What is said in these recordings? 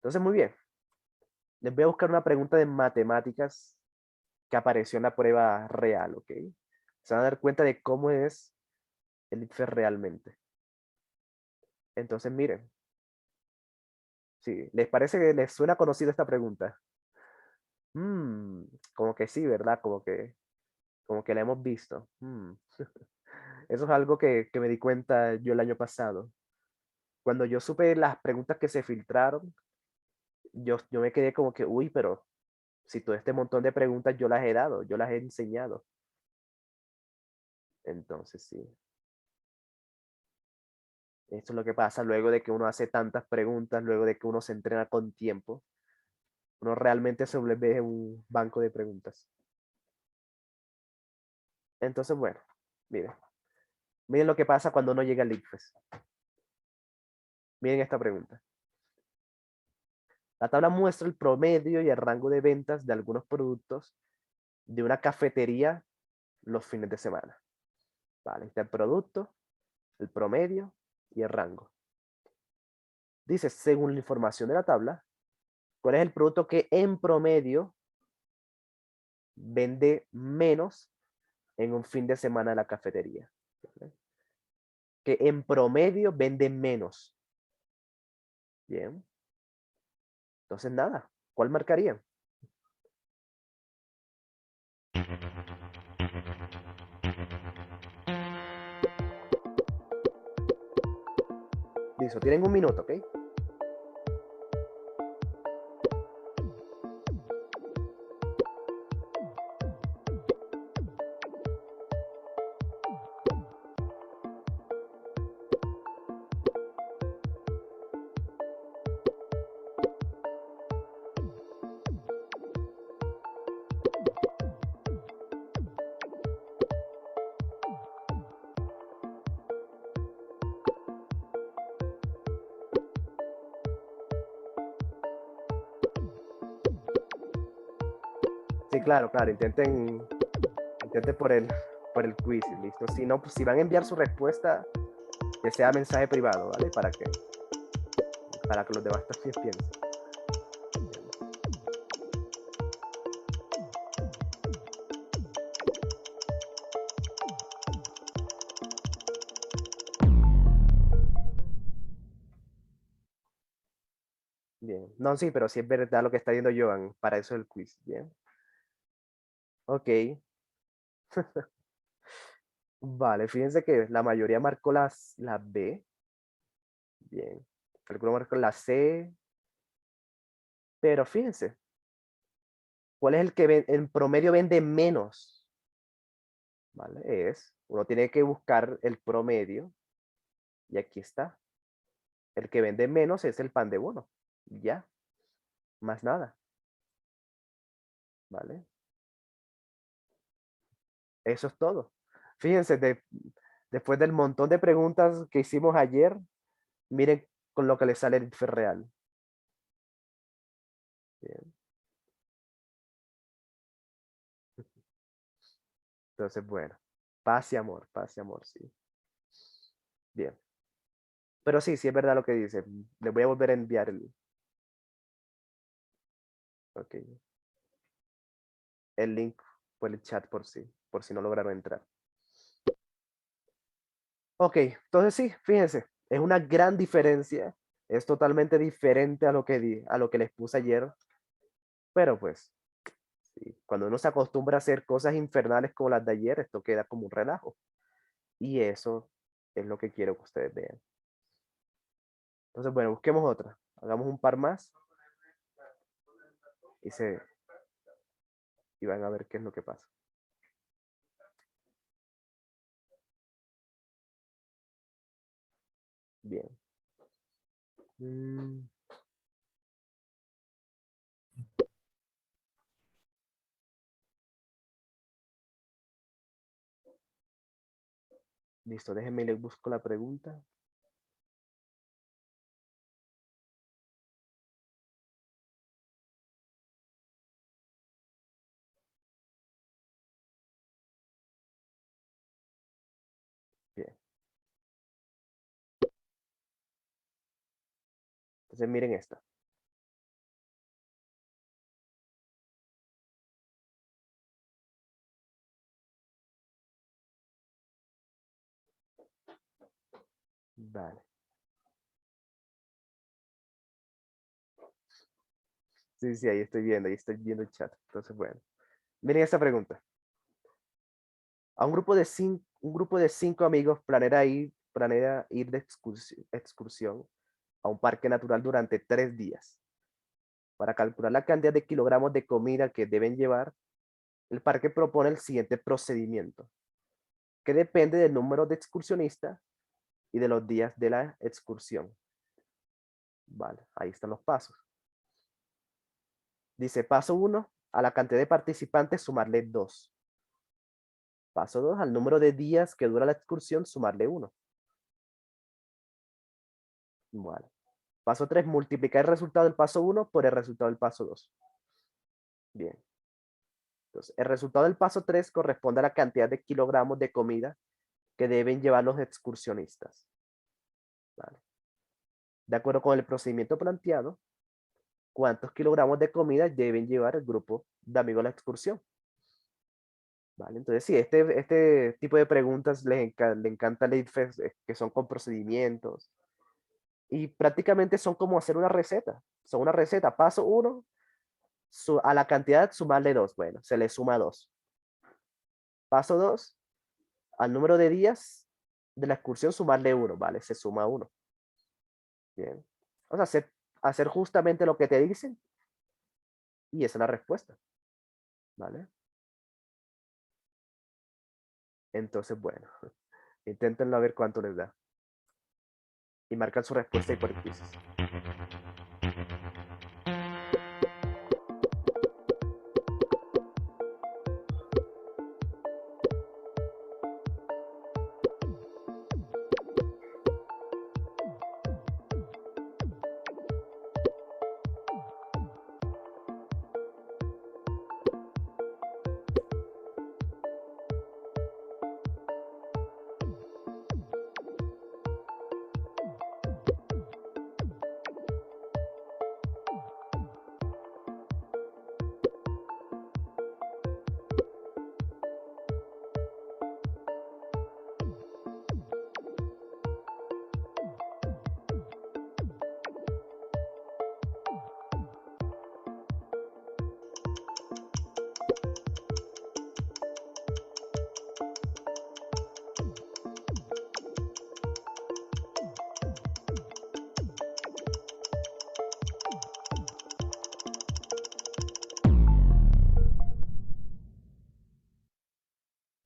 Entonces, muy bien. Les voy a buscar una pregunta de matemáticas que apareció en la prueba real, ¿ok? Se van a dar cuenta de cómo es el ITFES realmente. Entonces, miren, sí, ¿les parece que les suena conocida esta pregunta? Mm, como que sí, ¿verdad? Como que la hemos visto. Eso es algo que me di cuenta yo el año pasado. Cuando yo supe las preguntas que se filtraron, yo me quedé como que, uy, pero si todo este montón de preguntas yo las he dado, yo las he enseñado. Entonces, sí, esto es lo que pasa luego de que uno hace tantas preguntas, luego de que uno se entrena con tiempo, uno realmente se vuelve un banco de preguntas. Entonces, bueno, miren, miren lo que pasa cuando uno llega al ICFES. Miren esta pregunta. La tabla muestra el promedio y el rango de ventas de algunos productos de una cafetería los fines de semana. Vale, está el producto, el promedio y el rango. Dice, según la información de la tabla, ¿cuál es el producto que en promedio vende menos en un fin de semana de la cafetería? ¿Vale? Que en promedio vende menos. Bien. Entonces, nada. ¿Cuál marcarían? Listo, tienen un minuto, ¿ok? Sí, claro, claro. Intenten por el quiz, listo. Si no, pues si van a enviar su respuesta, que sea mensaje privado, ¿vale? Para que los demás también piensen. Bien. No, sí, pero sí es verdad lo que está diciendo Joan. Para eso el quiz. Bien. Ok. Vale, fíjense que la mayoría marcó la B. Bien. Algunos marcó la C. Pero fíjense, ¿cuál es el que en promedio vende menos? ¿Vale? Uno tiene que buscar el promedio. Y aquí está. El que vende menos es el pan de bono. Ya, más nada. ¿Vale? Eso es todo. Fíjense, después del montón de preguntas que hicimos ayer, miren con lo que le sale el IFE real. Bien. Entonces, bueno, paz y amor, sí. Bien. Pero sí, sí es verdad lo que dice. Les voy a volver a enviar ok, el link por el chat por si no lograron entrar. Ok, entonces sí, fíjense, es una gran diferencia. Es totalmente diferente a lo que les puse ayer. Pero pues, sí, cuando uno se acostumbra a hacer cosas infernales como las de ayer, esto queda como un relajo. Y eso es lo que quiero que ustedes vean. Entonces, bueno, busquemos otra. Hagamos un par más y, y van a ver qué es lo que pasa. Bien. Mm, listo, déjenme le busco la pregunta. Bien. Entonces, miren esta. Vale. Sí, sí, ahí estoy viendo el chat. Entonces, bueno. Miren esta pregunta. A un grupo de 5 amigos planea ir de excursión a un parque natural durante 3 días. Para calcular la cantidad de kilogramos de comida que deben llevar, el parque propone el siguiente procedimiento, que depende del número de excursionistas y de los días de la excursión. Vale, ahí están los pasos. Dice, paso 1, a la cantidad de participantes sumarle 2. Paso 2, al número de días que dura la excursión sumarle 1. Vale. Paso 3, multiplicar el resultado del paso 1 por el resultado del paso 2. Bien. Entonces, el resultado del paso 3 corresponde a la cantidad de kilogramos de comida que deben llevar los excursionistas. Vale. De acuerdo con el procedimiento planteado, ¿cuántos kilogramos de comida deben llevar el grupo de amigos a la excursión? Vale, entonces sí, este tipo de preguntas le encanta el ITFES, que son con procedimientos. Y prácticamente son como hacer una receta. Son una receta. Paso 1, a la cantidad sumarle 2. Bueno, se le suma 2. Paso 2, al número de días de la excursión sumarle 1. Vale, se suma 1. Bien. Vamos a hacer justamente lo que te dicen. Y esa es la respuesta. ¿Vale? Entonces, bueno, inténtenlo a ver cuánto les da. Y marcan su respuesta y por quizzes.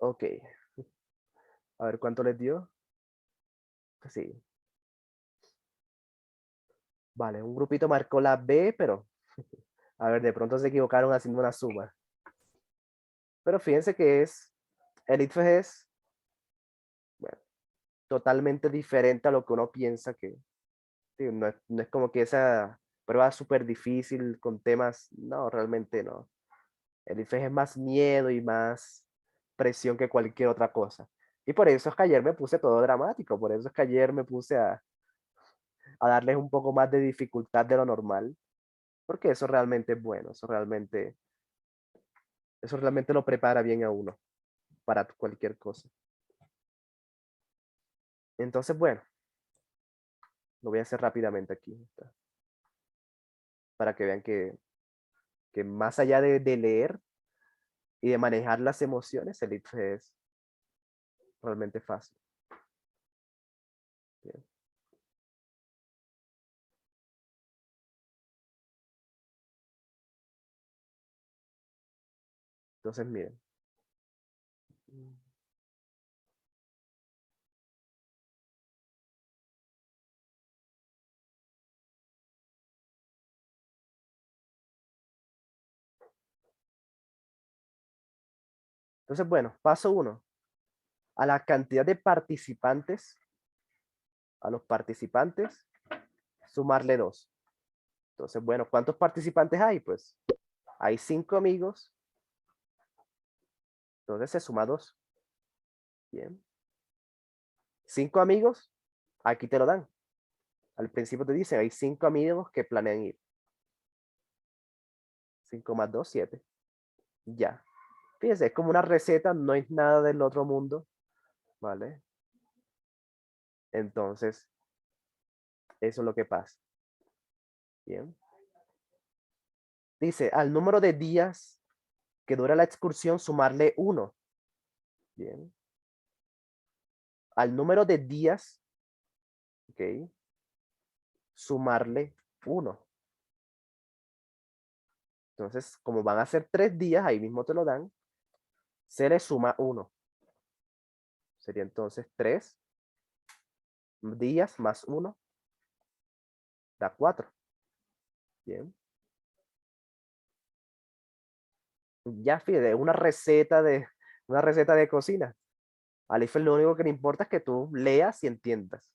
Ok. A ver cuánto les dio. Sí. Vale, un grupito marcó la B, pero a ver, de pronto se equivocaron haciendo una suma. Pero fíjense que el ITFES es, bueno, totalmente diferente a lo que uno piensa que, sí, no es como que esa prueba súper difícil con temas, no, realmente no. El ITFES es más miedo y más presión que cualquier otra cosa. Y por eso es que ayer me puse todo dramático, por eso es que ayer me puse a darles un poco más de dificultad de lo normal, porque eso realmente es bueno, eso realmente lo prepara bien a uno para cualquier cosa. Entonces, bueno, lo voy a hacer rápidamente aquí, para que vean que más allá de leer y de manejar las emociones, el ITFES es realmente fácil. Bien. Entonces, miren. Entonces, bueno, paso 1. A la cantidad de participantes, a los participantes, sumarle 2. Entonces, bueno, ¿cuántos participantes hay? Pues hay 5 amigos, entonces se suma 2. Bien. 5 amigos, aquí te lo dan. Al principio te dicen, hay 5 amigos que planean ir. 5 más 2, 7. Ya. Fíjense, es como una receta, no es nada del otro mundo, ¿vale? Entonces, Eso es lo que pasa. Bien. Dice, al número de días que dura la excursión, sumarle 1. Bien. Al número de días, ok, sumarle 1. Entonces, como van a ser 3 días, ahí mismo te lo dan, se le suma 1. Sería entonces 3 días más 1 da 4. Bien. Ya, fíjate, una receta de cocina. A Leif lo único que le importa es que tú leas y entiendas.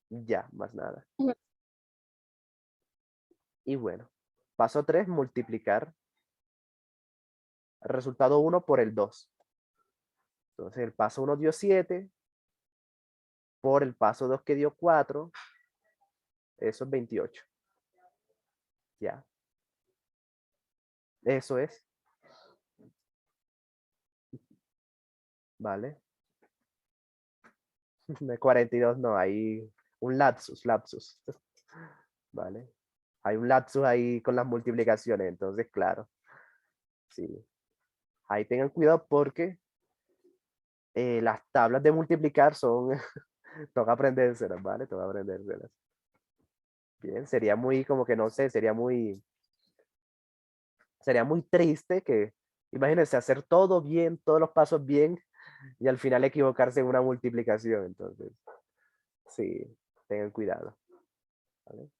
Ya, más nada. Y bueno, paso 3, multiplicar el resultado 1 por el 2. Entonces el paso 1 dio 7, por el paso 2 que dio 4, eso es 28. Ya, eso es. Vale. De 42 no, hay un lapsus. Vale. Hay un lapsus ahí con las multiplicaciones, entonces claro. Sí. Ahí tengan cuidado porque las tablas de multiplicar son, toca aprendérselas, ¿vale? Toca aprendérselas. Bien, sería muy, como que no sé, sería muy triste que, imagínense, hacer todo bien, todos los pasos bien, y al final equivocarse en una multiplicación. Entonces, sí, tengan cuidado, ¿vale?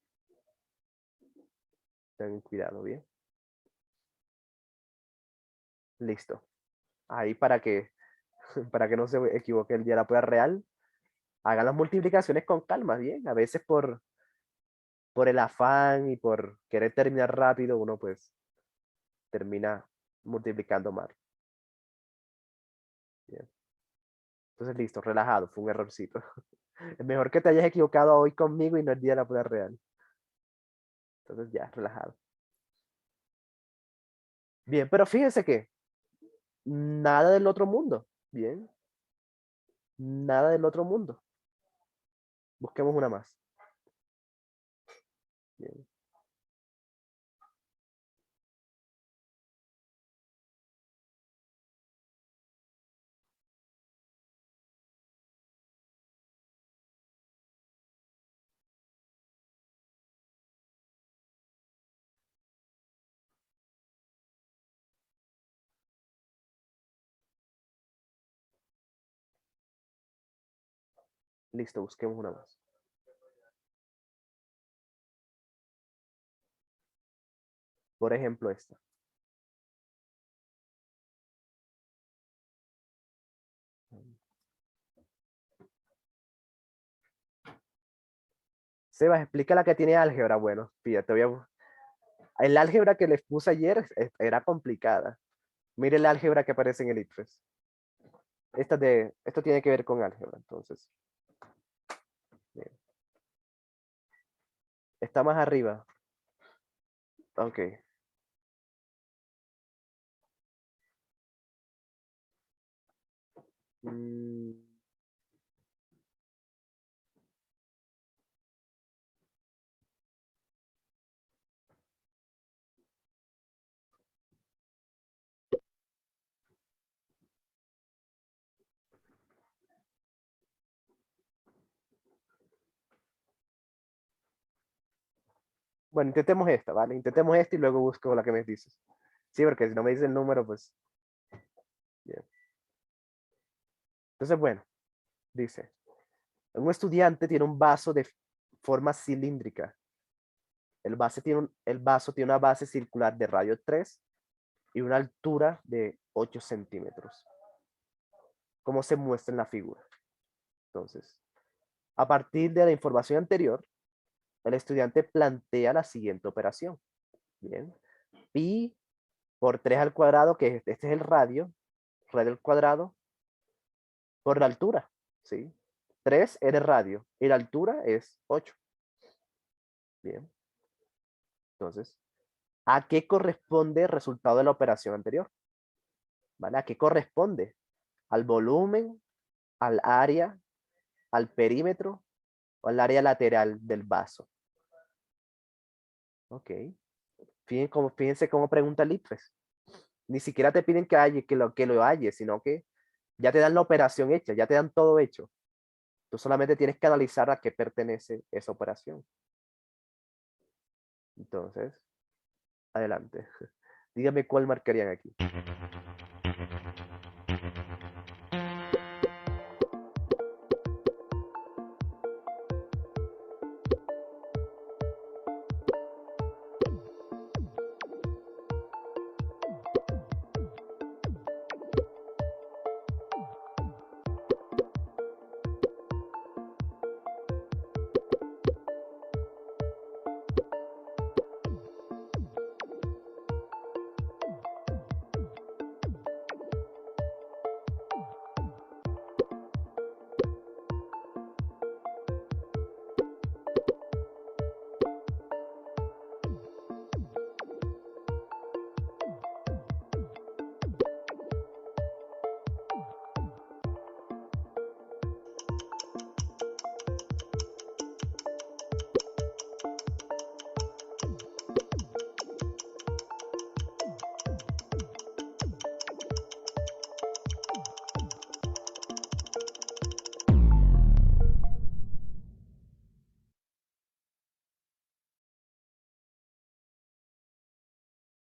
Tengan cuidado, bien. Listo. Ahí para que no se equivoque el día de la prueba real, hagan las multiplicaciones con calma, bien. A veces por el afán y por querer terminar rápido, uno pues termina multiplicando mal. Bien. Entonces, listo, relajado, fue un errorcito. Es mejor que te hayas equivocado hoy conmigo y no el día de la prueba real. Entonces, ya, relajado. Bien, pero fíjense que nada del otro mundo. Bien, nada del otro mundo. Busquemos una más. Bien, listo, busquemos una más. Por ejemplo, esta. Sebas, explica la que tiene álgebra. Bueno, fíjate, el álgebra que les puse ayer era complicada. Mire el álgebra que aparece en el ITFES. Esto tiene que ver con álgebra, entonces. Bien. Está más arriba. Ok. Mm, bueno, intentemos esta, ¿vale? Intentemos esta y luego busco la que me dices. Sí, porque si no me dice el número, pues. Bien. Entonces, bueno, dice, un estudiante tiene un vaso de forma cilíndrica. El vaso tiene una base circular de radio 3 y una altura de 8 centímetros, como se muestra en la figura. Entonces, a partir de la información anterior, el estudiante plantea la siguiente operación. Bien. Pi por 3 al cuadrado, que este es el radio al cuadrado, por la altura. ¿Sí? 3 es el radio y la altura es 8. Bien. Entonces, ¿a qué corresponde el resultado de la operación anterior? ¿Vale? ¿A qué corresponde? ¿Al volumen, al área, al perímetro o al área lateral del vaso. Ok. Fíjense cómo pregunta el ICFES. Ni siquiera te piden que lo halles, sino que ya te dan la operación hecha, ya te dan todo hecho. Tú solamente tienes que analizar a qué pertenece esa operación. Entonces, adelante. Dígame cuál marcarían aquí.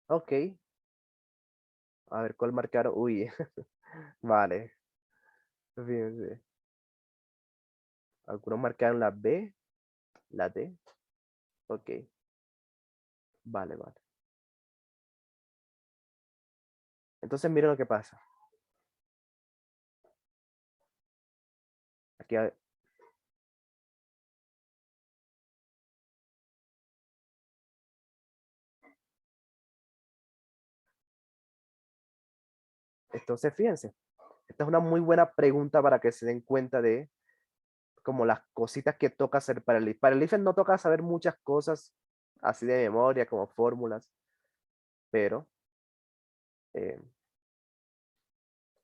Ok. A ver cuál marcaron. Uy. Vale. Fíjense. Algunos marcaron la B, la D. Ok. Vale, vale. Entonces miren lo que pasa. Aquí entonces fíjense. Esta es una muy buena pregunta para que se den cuenta de como las cositas que toca hacer para el IF. Para el IFES no toca saber muchas cosas así de memoria, como fórmulas, pero eh,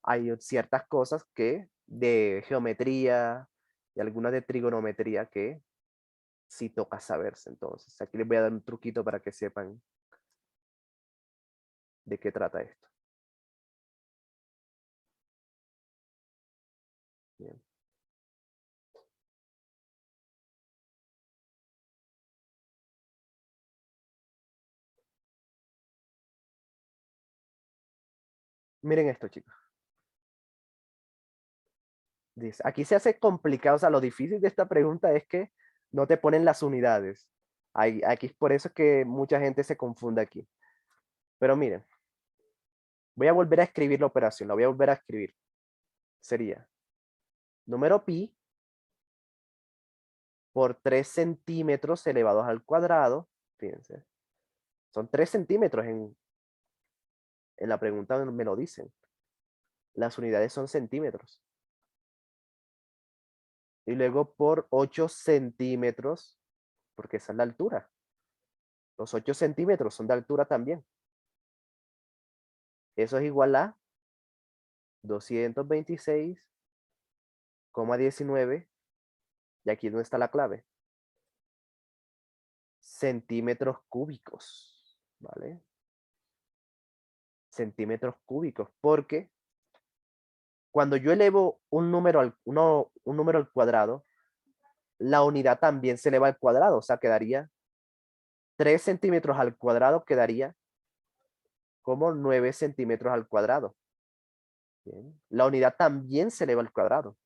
hay ciertas cosas que de geometría y algunas de trigonometría que sí toca saberse. Entonces, aquí les voy a dar un truquito para que sepan de qué trata esto. Bien. Miren esto, chicos. Dice, aquí se hace complicado, o sea, lo difícil de esta pregunta es que no te ponen las unidades. Aquí es por eso que mucha gente se confunde aquí. Pero miren, voy a volver a escribir la operación, la voy a volver a escribir. Sería número pi por 3 centímetros elevados al cuadrado. Fíjense, son 3 centímetros en la pregunta me lo dicen. Las unidades son centímetros. Y luego por 8 centímetros, porque esa es la altura. Los 8 centímetros son de altura también. Eso es igual a 226,19. Y aquí es donde está la clave. Centímetros cúbicos. ¿Vale? Centímetros cúbicos. Porque cuando yo elevo un número un número al cuadrado, la unidad también se eleva al cuadrado. O sea, quedaría 3 centímetros al cuadrado, quedaría como 9 centímetros al cuadrado. Bien. La unidad también se eleva al cuadrado.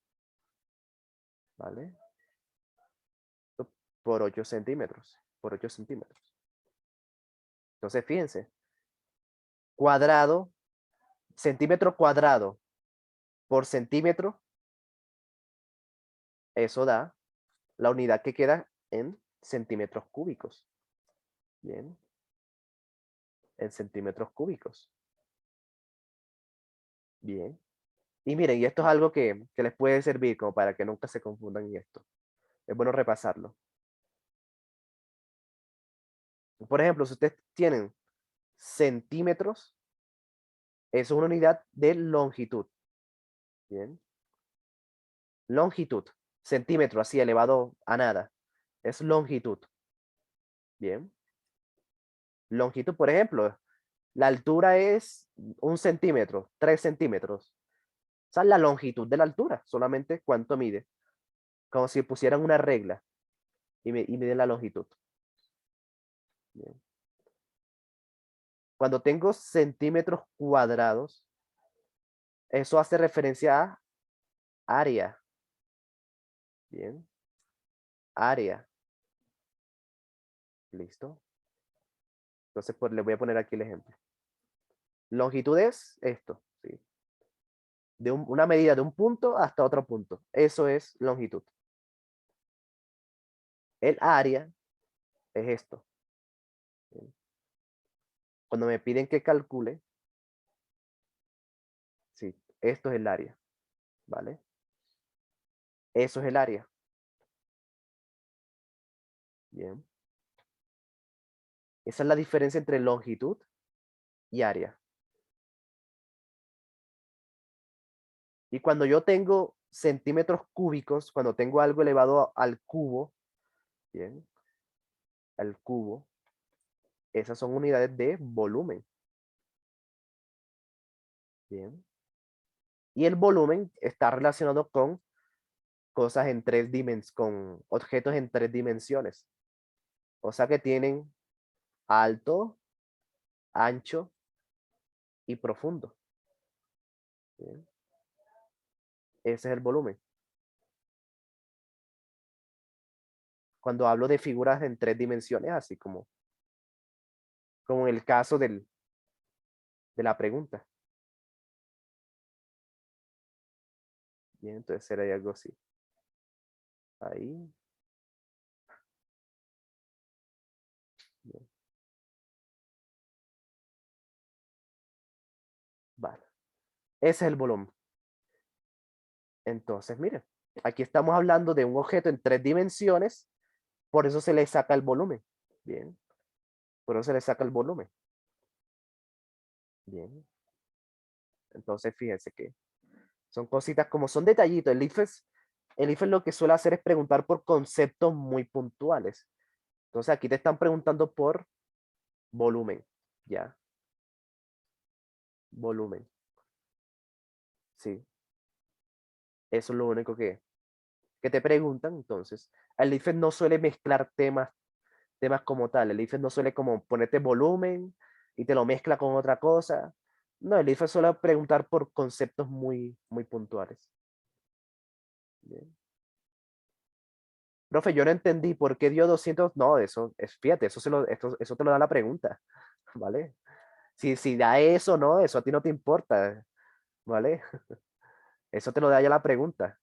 ¿Vale? Por 8 centímetros. Por 8 centímetros. Entonces, fíjense. Cuadrado, centímetro cuadrado por centímetro, eso da la unidad que queda en centímetros cúbicos. Bien. En centímetros cúbicos. Bien. Y miren, y esto es algo que les puede servir como para que nunca se confundan en esto. Es bueno repasarlo. Por ejemplo, si ustedes tienen centímetros, eso es una unidad de longitud. Bien. Longitud. centímetro así elevado a nada. Es longitud. Bien. Longitud, por ejemplo, la altura es 1 centímetro, 3 centímetros. O sea, la longitud de la altura, solamente cuánto mide. Como si pusieran una regla y miden la longitud. Bien. Cuando tengo centímetros cuadrados, eso hace referencia a área. Bien. Área. Listo. Entonces, pues le voy a poner aquí el ejemplo. Longitud es esto, ¿sí? Una medida de un punto hasta otro punto. Eso es longitud. El área es esto. ¿Sí? Cuando me piden que calcule, sí, esto es el área, ¿vale? Eso es el área. Bien. Esa es la diferencia entre longitud y área. Y cuando yo tengo centímetros cúbicos, cuando tengo algo elevado al cubo, bien, al cubo, esas son unidades de volumen. Bien. Y el volumen está relacionado con cosas en tres dimensiones, con objetos en 3 dimensiones. O sea que tienen alto, ancho y profundo. Bien. Ese es el volumen. Cuando hablo de figuras en 3 dimensiones, así como en el caso de la pregunta. Bien, entonces sería algo así. Ahí. Bien. Vale. Ese es el volumen. Entonces, miren, aquí estamos hablando de un objeto en 3 dimensiones, por eso se le saca el volumen. Bien. Por eso se le saca el volumen. Bien. Entonces, fíjense que son cositas como son detallitos. El IFES lo que suele hacer es preguntar por conceptos muy puntuales. Entonces, aquí te están preguntando por volumen. Ya, volumen. Sí, eso es lo único que te preguntan. Entonces, el IFES no suele mezclar temas como tal. El IFES no suele como ponerte volumen y te lo mezcla con otra cosa. No, el IFES suele preguntar por conceptos muy, muy puntuales. Bien. Profe, yo no entendí por qué dio 200. No, eso es, fíjate, eso te lo da la pregunta, ¿vale? Si da eso, no, eso a ti no te importa, ¿vale? Eso te lo da ya la pregunta.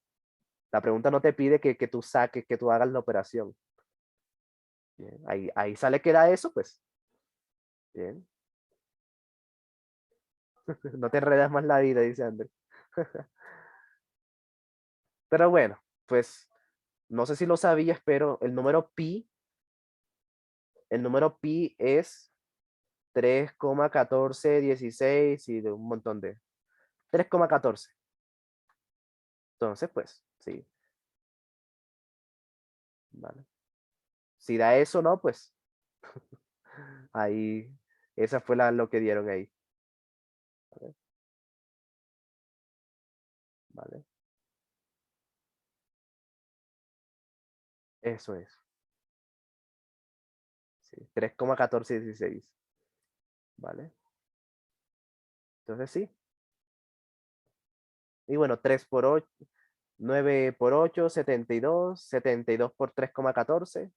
La pregunta no te pide que tú saques, que tú hagas la operación. Bien, ahí sale que da eso, pues. Bien. No te enredas más la vida, dice Andrés. Pero bueno, pues no sé si lo sabías, pero el número pi es 3,1416 y de un montón de 3,14. Entonces, pues, sí, vale. Si da eso, no, pues ahí, esa fue lo que dieron ahí. ¿Vale? ¿Vale? Eso es. Sí, 3,1416. ¿Vale? Entonces sí. Y bueno, 3 por 8, 9 por 8, 72 por 3,14.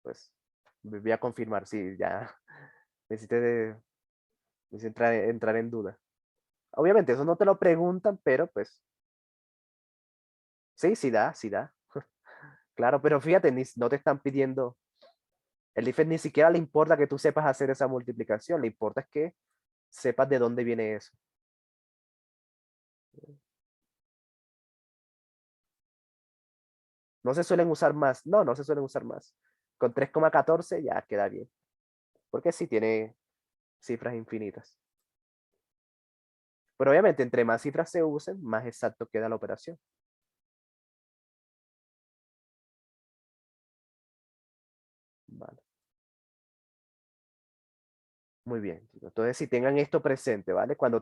Pues voy a confirmar, sí, ya necesité, necesité entrar en duda. Obviamente, eso no te lo preguntan, pero pues sí, sí da, sí da. Claro, pero fíjate, no te están pidiendo, el IFES ni siquiera le importa que tú sepas hacer esa multiplicación, le importa es que sepas de dónde viene eso. No se suelen usar más, no se suelen usar más. Con 3,14 ya queda bien, porque sí tiene cifras infinitas. Pero obviamente, entre más cifras se usen, más exacto queda la operación. Vale. Muy bien, chicos. Entonces, si tengan esto presente, ¿vale? Cuando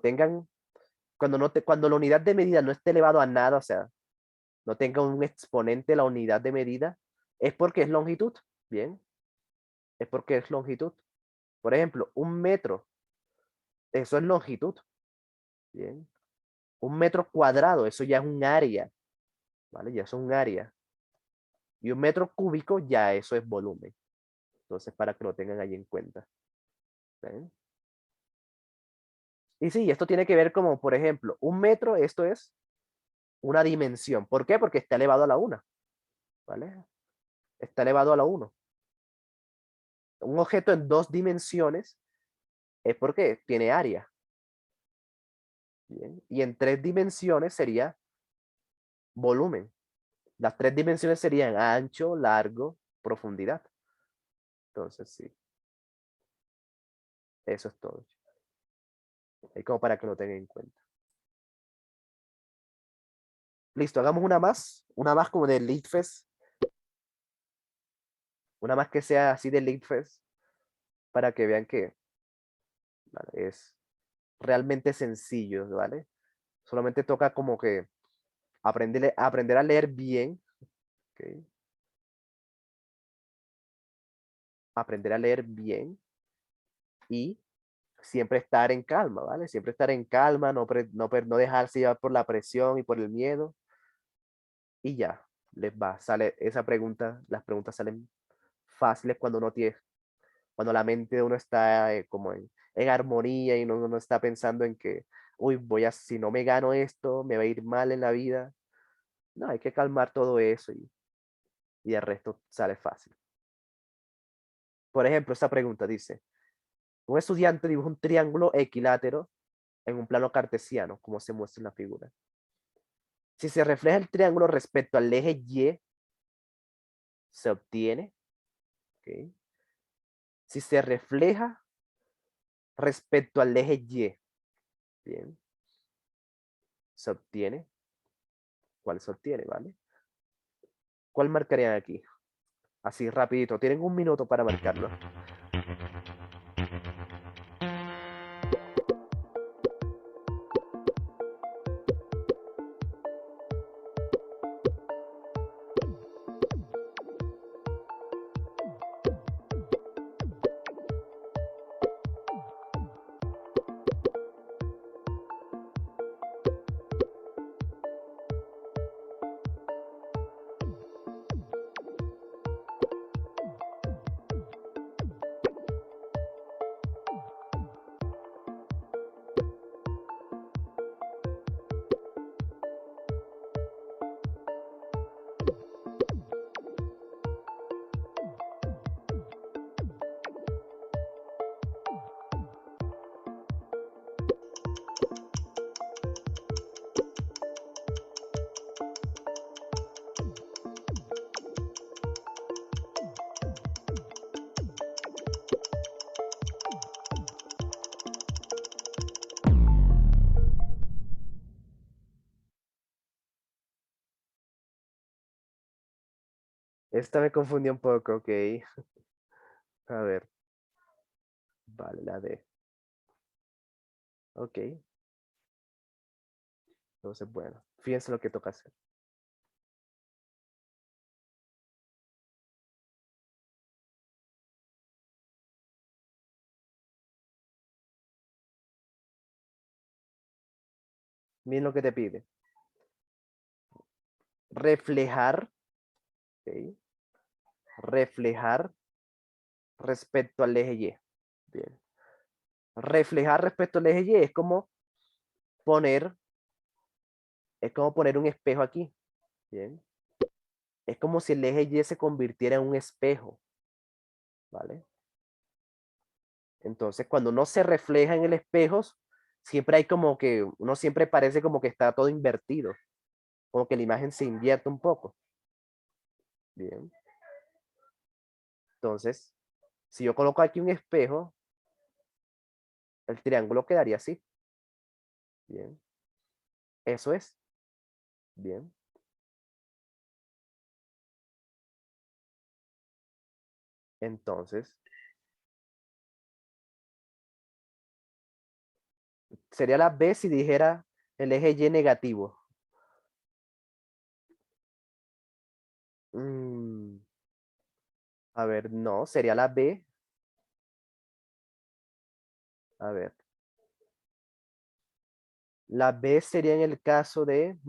la unidad de medida no esté elevado a nada, o sea, no tenga un exponente la unidad de medida, es porque es longitud. Bien, es porque es longitud. Por ejemplo, un metro, eso es longitud. Bien. Un metro cuadrado, eso ya es un área, ¿vale? Ya es un área. Y un metro cúbico, ya eso es volumen. Entonces, para que lo tengan ahí en cuenta. ¿Ven? Y sí, esto tiene que ver como, por ejemplo, un metro, esto es una dimensión. ¿Por qué? Porque está elevado a la una, ¿vale? Está elevado a la 1. Un objeto en dos dimensiones es porque tiene área. Bien. Y en tres dimensiones sería volumen. Las tres dimensiones serían ancho, largo, profundidad. Entonces, sí, eso es todo. Es como para que lo tengan en cuenta. Listo, hagamos una más como de Litfest, una más que sea así de Litfest, para que vean que, ¿vale? Es realmente sencillo, ¿vale? Solamente toca como que aprender a leer bien, ¿ok? Aprender a leer bien y siempre estar en calma, ¿vale? Siempre estar en calma, no dejarse llevar por la presión y por el miedo, y ya, les va, sale esa pregunta, las preguntas salen fáciles cuando uno tiene, cuando la mente de uno está como en armonía y uno no está pensando en que, uy, si no me gano esto, me va a ir mal en la vida. No, hay que calmar todo eso y el resto sale fácil. Por ejemplo, esta pregunta dice, un estudiante dibuja un triángulo equilátero en un plano cartesiano, como se muestra en la figura. Si se refleja el triángulo respecto al eje Y, se obtiene, ¿ok? Si se refleja respecto al eje Y, bien, se obtiene, ¿cuál se obtiene, vale? ¿Cuál marcarían aquí? Así rapidito, tienen un minuto para marcarlo. Esta me confundió un poco, ok. A ver, vale, la D. Ok, entonces bueno, fíjense lo que toca hacer. Miren lo que te pide. Reflejar, ok, reflejar respecto al eje Y. Bien. Reflejar respecto al eje Y poner, es como poner un espejo aquí. Bien. Es como si el eje Y se convirtiera en un espejo, ¿vale? Entonces, cuando uno se refleja en el espejo, siempre hay como que, uno siempre parece como que está todo invertido, como que la imagen se invierte un poco. Bien. Entonces, si yo coloco aquí un espejo, el triángulo quedaría así. Bien. Eso es. Bien. Entonces, sería la B si dijera el eje Y negativo. Mm, a ver, no, sería la B. A ver. La B sería en el caso de...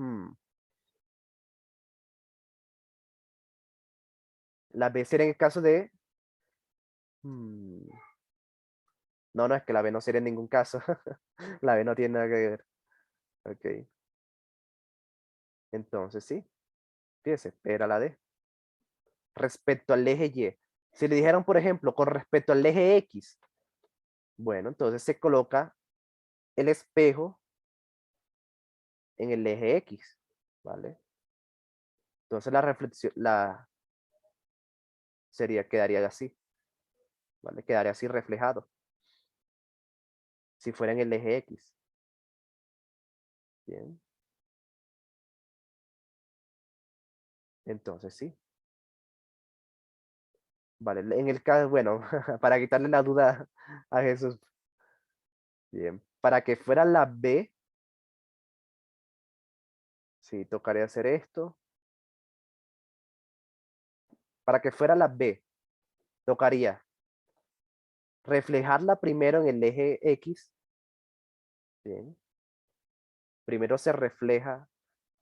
la B sería en el caso de... mm, no, no, es que la B no sería en ningún caso. La B no tiene nada que ver. Ok. Entonces sí. Fíjese, era la D. Respecto al eje Y. Si le dijeron, por ejemplo, con respecto al eje X, bueno, entonces se coloca el espejo en el eje X, ¿vale? Entonces la reflexión, quedaría así, ¿vale? Quedaría así reflejado, si fuera en el eje X. Bien, entonces sí. Vale, en el caso, bueno, para quitarle la duda a Jesús, bien, para que fuera la B, sí, tocaría hacer esto. Para que fuera la B, tocaría reflejarla primero en el eje X, bien. Primero se refleja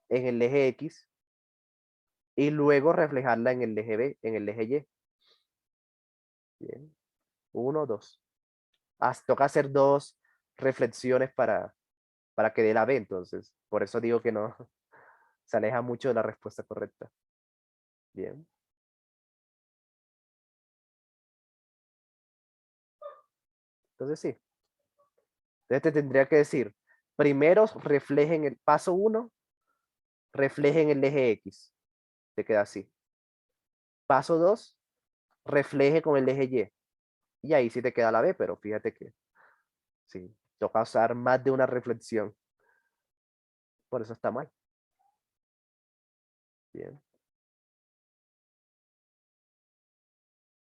en el eje X y luego reflejarla en el eje B, en el eje Y. Bien, uno, dos. Toca hacer dos reflexiones para que dé la B, entonces. Por eso digo que no se aleja mucho de la respuesta correcta. Bien. Entonces sí. Entonces te tendría que decir, primero reflejen el paso 1, reflejen el eje X. Te queda así. Paso 2, refleje con el eje Y. Y ahí sí te queda la B, pero fíjate que sí, toca usar más de una reflexión. Por eso está mal. Bien,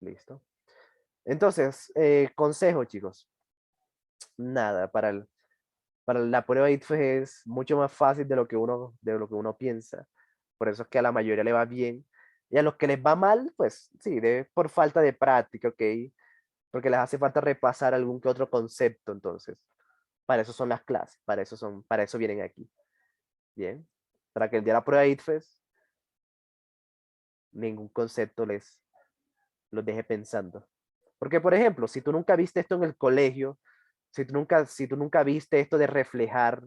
listo. Entonces, consejo, chicos. Nada, para la prueba ITFES es mucho más fácil de lo que uno piensa. Por eso es que a la mayoría le va bien. Y a los que les va mal, pues sí, por falta de práctica, ¿ok? Porque les hace falta repasar algún que otro concepto, entonces. Para eso son las clases, para eso vienen aquí. Bien. Para que el día de la prueba ITFES ningún concepto los deje pensando. Porque, por ejemplo, si tú nunca viste esto en el colegio, si tú nunca viste esto de reflejar,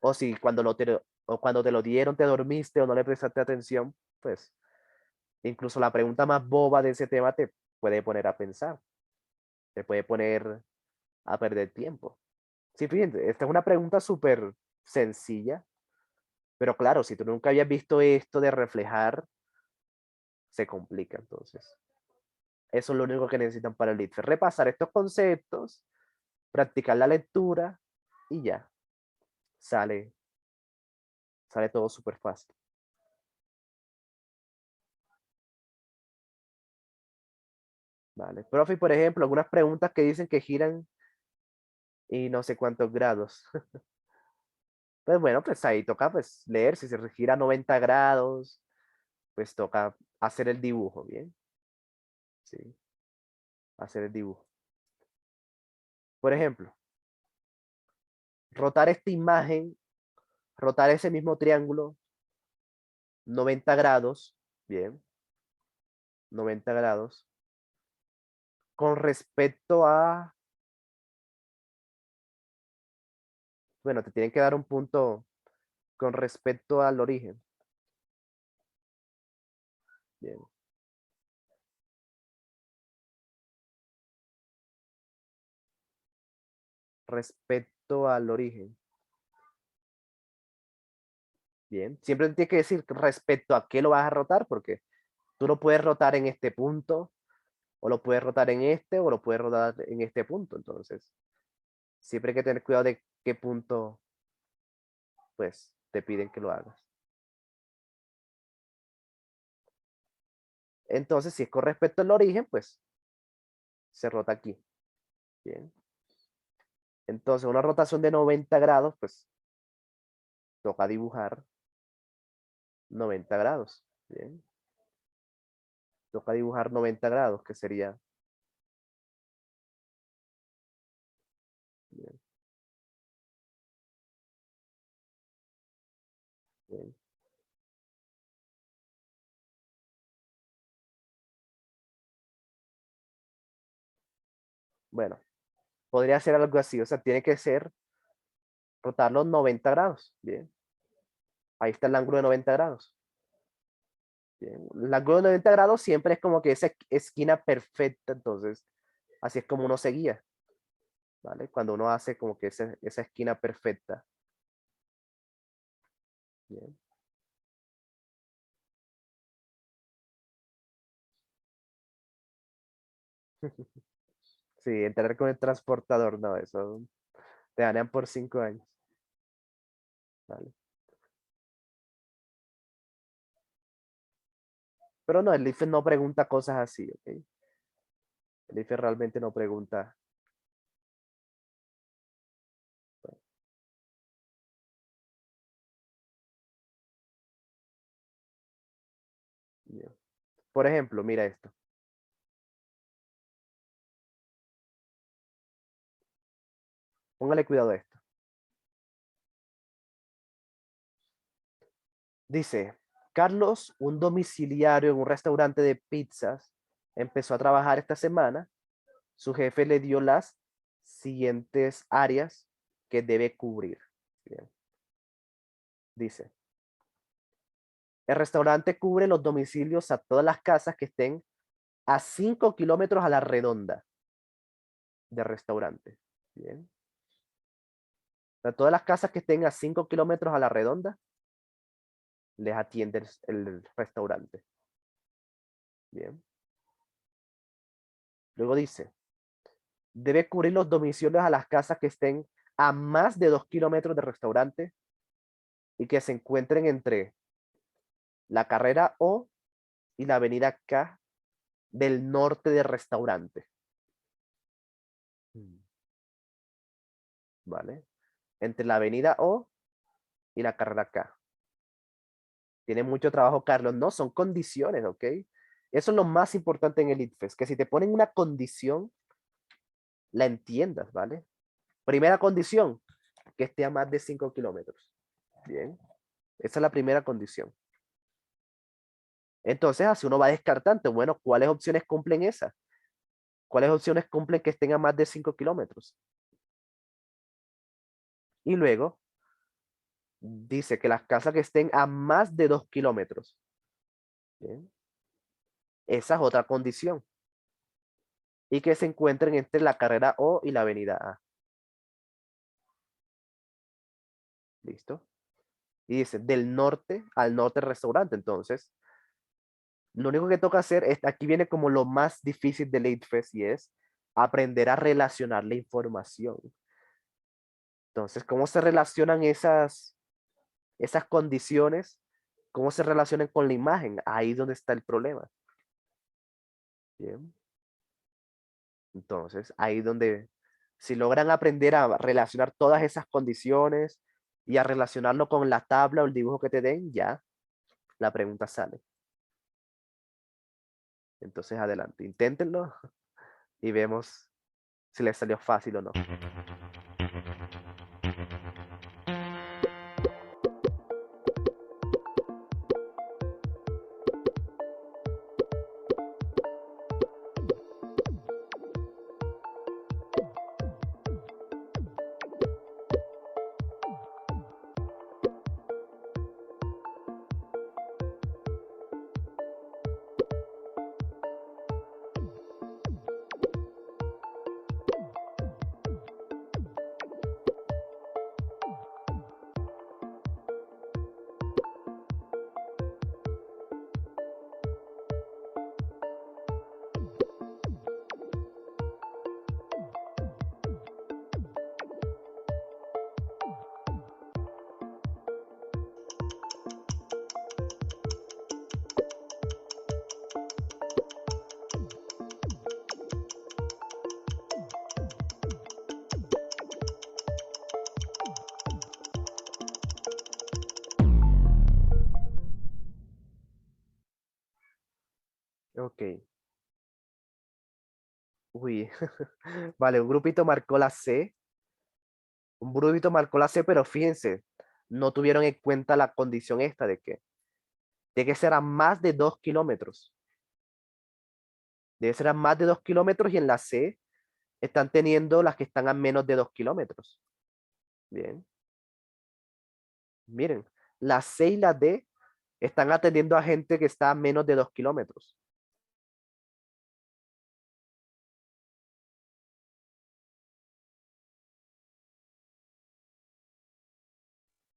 o si cuando te lo dieron te dormiste o no le prestaste atención, pues incluso la pregunta más boba de ese tema te puede poner a pensar, te puede poner a perder tiempo. Sí, fíjense, esta es una pregunta súper sencilla, pero claro, si tú nunca habías visto esto de reflejar, se complica entonces. Eso es lo único que necesitan para el ITFE. Repasar estos conceptos, practicar la lectura y ya. Sale, sale todo súper fácil. Vale. Profe, por ejemplo, algunas preguntas que dicen que giran y no sé cuántos grados. Pues bueno, pues ahí toca pues leer. Si se gira a 90 grados, pues toca hacer el dibujo, ¿bien? Sí, hacer el dibujo. Por ejemplo, rotar esta imagen, rotar ese mismo triángulo 90 grados, bien, 90 grados, con respecto a, bueno, te tienen que dar un punto con respecto al origen. Bien, respecto al origen. Bien, siempre tienes que decir respecto a qué lo vas a rotar, porque tú lo puedes rotar en este punto, o lo puedes rotar en este, o lo puedes rotar en este punto. Entonces, siempre hay que tener cuidado de qué punto, pues, te piden que lo hagas. Entonces, si es con respecto al origen, pues se rota aquí. Bien. Entonces, una rotación de 90 grados, pues toca dibujar 90 grados. Bien. Toca dibujar 90 grados, que sería. Bien, bien. Bueno, podría ser algo así. O sea, tiene que ser rotarlo 90 grados. Bien. Ahí está el ángulo de 90 grados. Bien. El ángulo de 90 grados siempre es como que esa esquina perfecta. Entonces, así es como uno se guía. ¿Vale? Cuando uno hace como que esa esquina perfecta. Bien. Sí, entrar con el transportador, no, eso te ganan por 5 años. ¿Vale? Pero no, el IFE no pregunta cosas así, ¿ok? El IFE realmente no pregunta. Bueno, bien. Por ejemplo, mira esto. Póngale cuidado a esto. Dice, Carlos, un domiciliario en un restaurante de pizzas, empezó a trabajar esta semana. Su jefe le dio las siguientes áreas que debe cubrir. Bien. Dice, el restaurante cubre los domicilios a todas las casas que estén a 5 kilómetros a la redonda de restaurante. Bien. O sea, todas las casas que estén a 5 kilómetros a la redonda, les atiende el restaurante. Bien. Luego dice, debe cubrir los domicilios a las casas que estén a más de 2 kilómetros del restaurante y que se encuentren entre la carrera O y la avenida K del norte del restaurante. ¿Vale? Entre la avenida O y la carrera K. Tiene mucho trabajo, Carlos. No, son condiciones, ¿ok? Eso es lo más importante en el ITFES, que si te ponen una condición, la entiendas, ¿vale? Primera condición, que esté a más de 5 kilómetros. Bien, esa es la primera condición. Entonces, así uno va descartando, bueno, ¿cuáles opciones cumplen esa? ¿Cuáles opciones cumplen que estén a más de 5 kilómetros? Y luego dice que las casas que estén a más de 2 kilómetros. Bien, esa es otra condición. Y que se encuentren entre la carrera O y la avenida A. ¿Listo? Y dice, del norte al norte restaurante. Entonces, lo único que toca hacer, es, aquí viene como lo más difícil del ITFES y es aprender a relacionar la información. Entonces, ¿cómo se relacionan esas condiciones? ¿Cómo se relacionan con la imagen? Ahí es donde está el problema. Bien. Entonces, ahí donde, si logran aprender a relacionar todas esas condiciones y a relacionarlo con la tabla o el dibujo que te den, ya la pregunta sale. Entonces, adelante, inténtenlo y vemos si les salió fácil o no. Uy, vale, un grupito marcó la C. Un grupito marcó la C, pero fíjense, no tuvieron en cuenta la condición esta de que será más de 2 kilómetros. Debe ser a más de 2 kilómetros y en la C están teniendo las que están a menos de 2 kilómetros. Bien, miren, la C y la D están atendiendo a gente que está a menos de 2 kilómetros.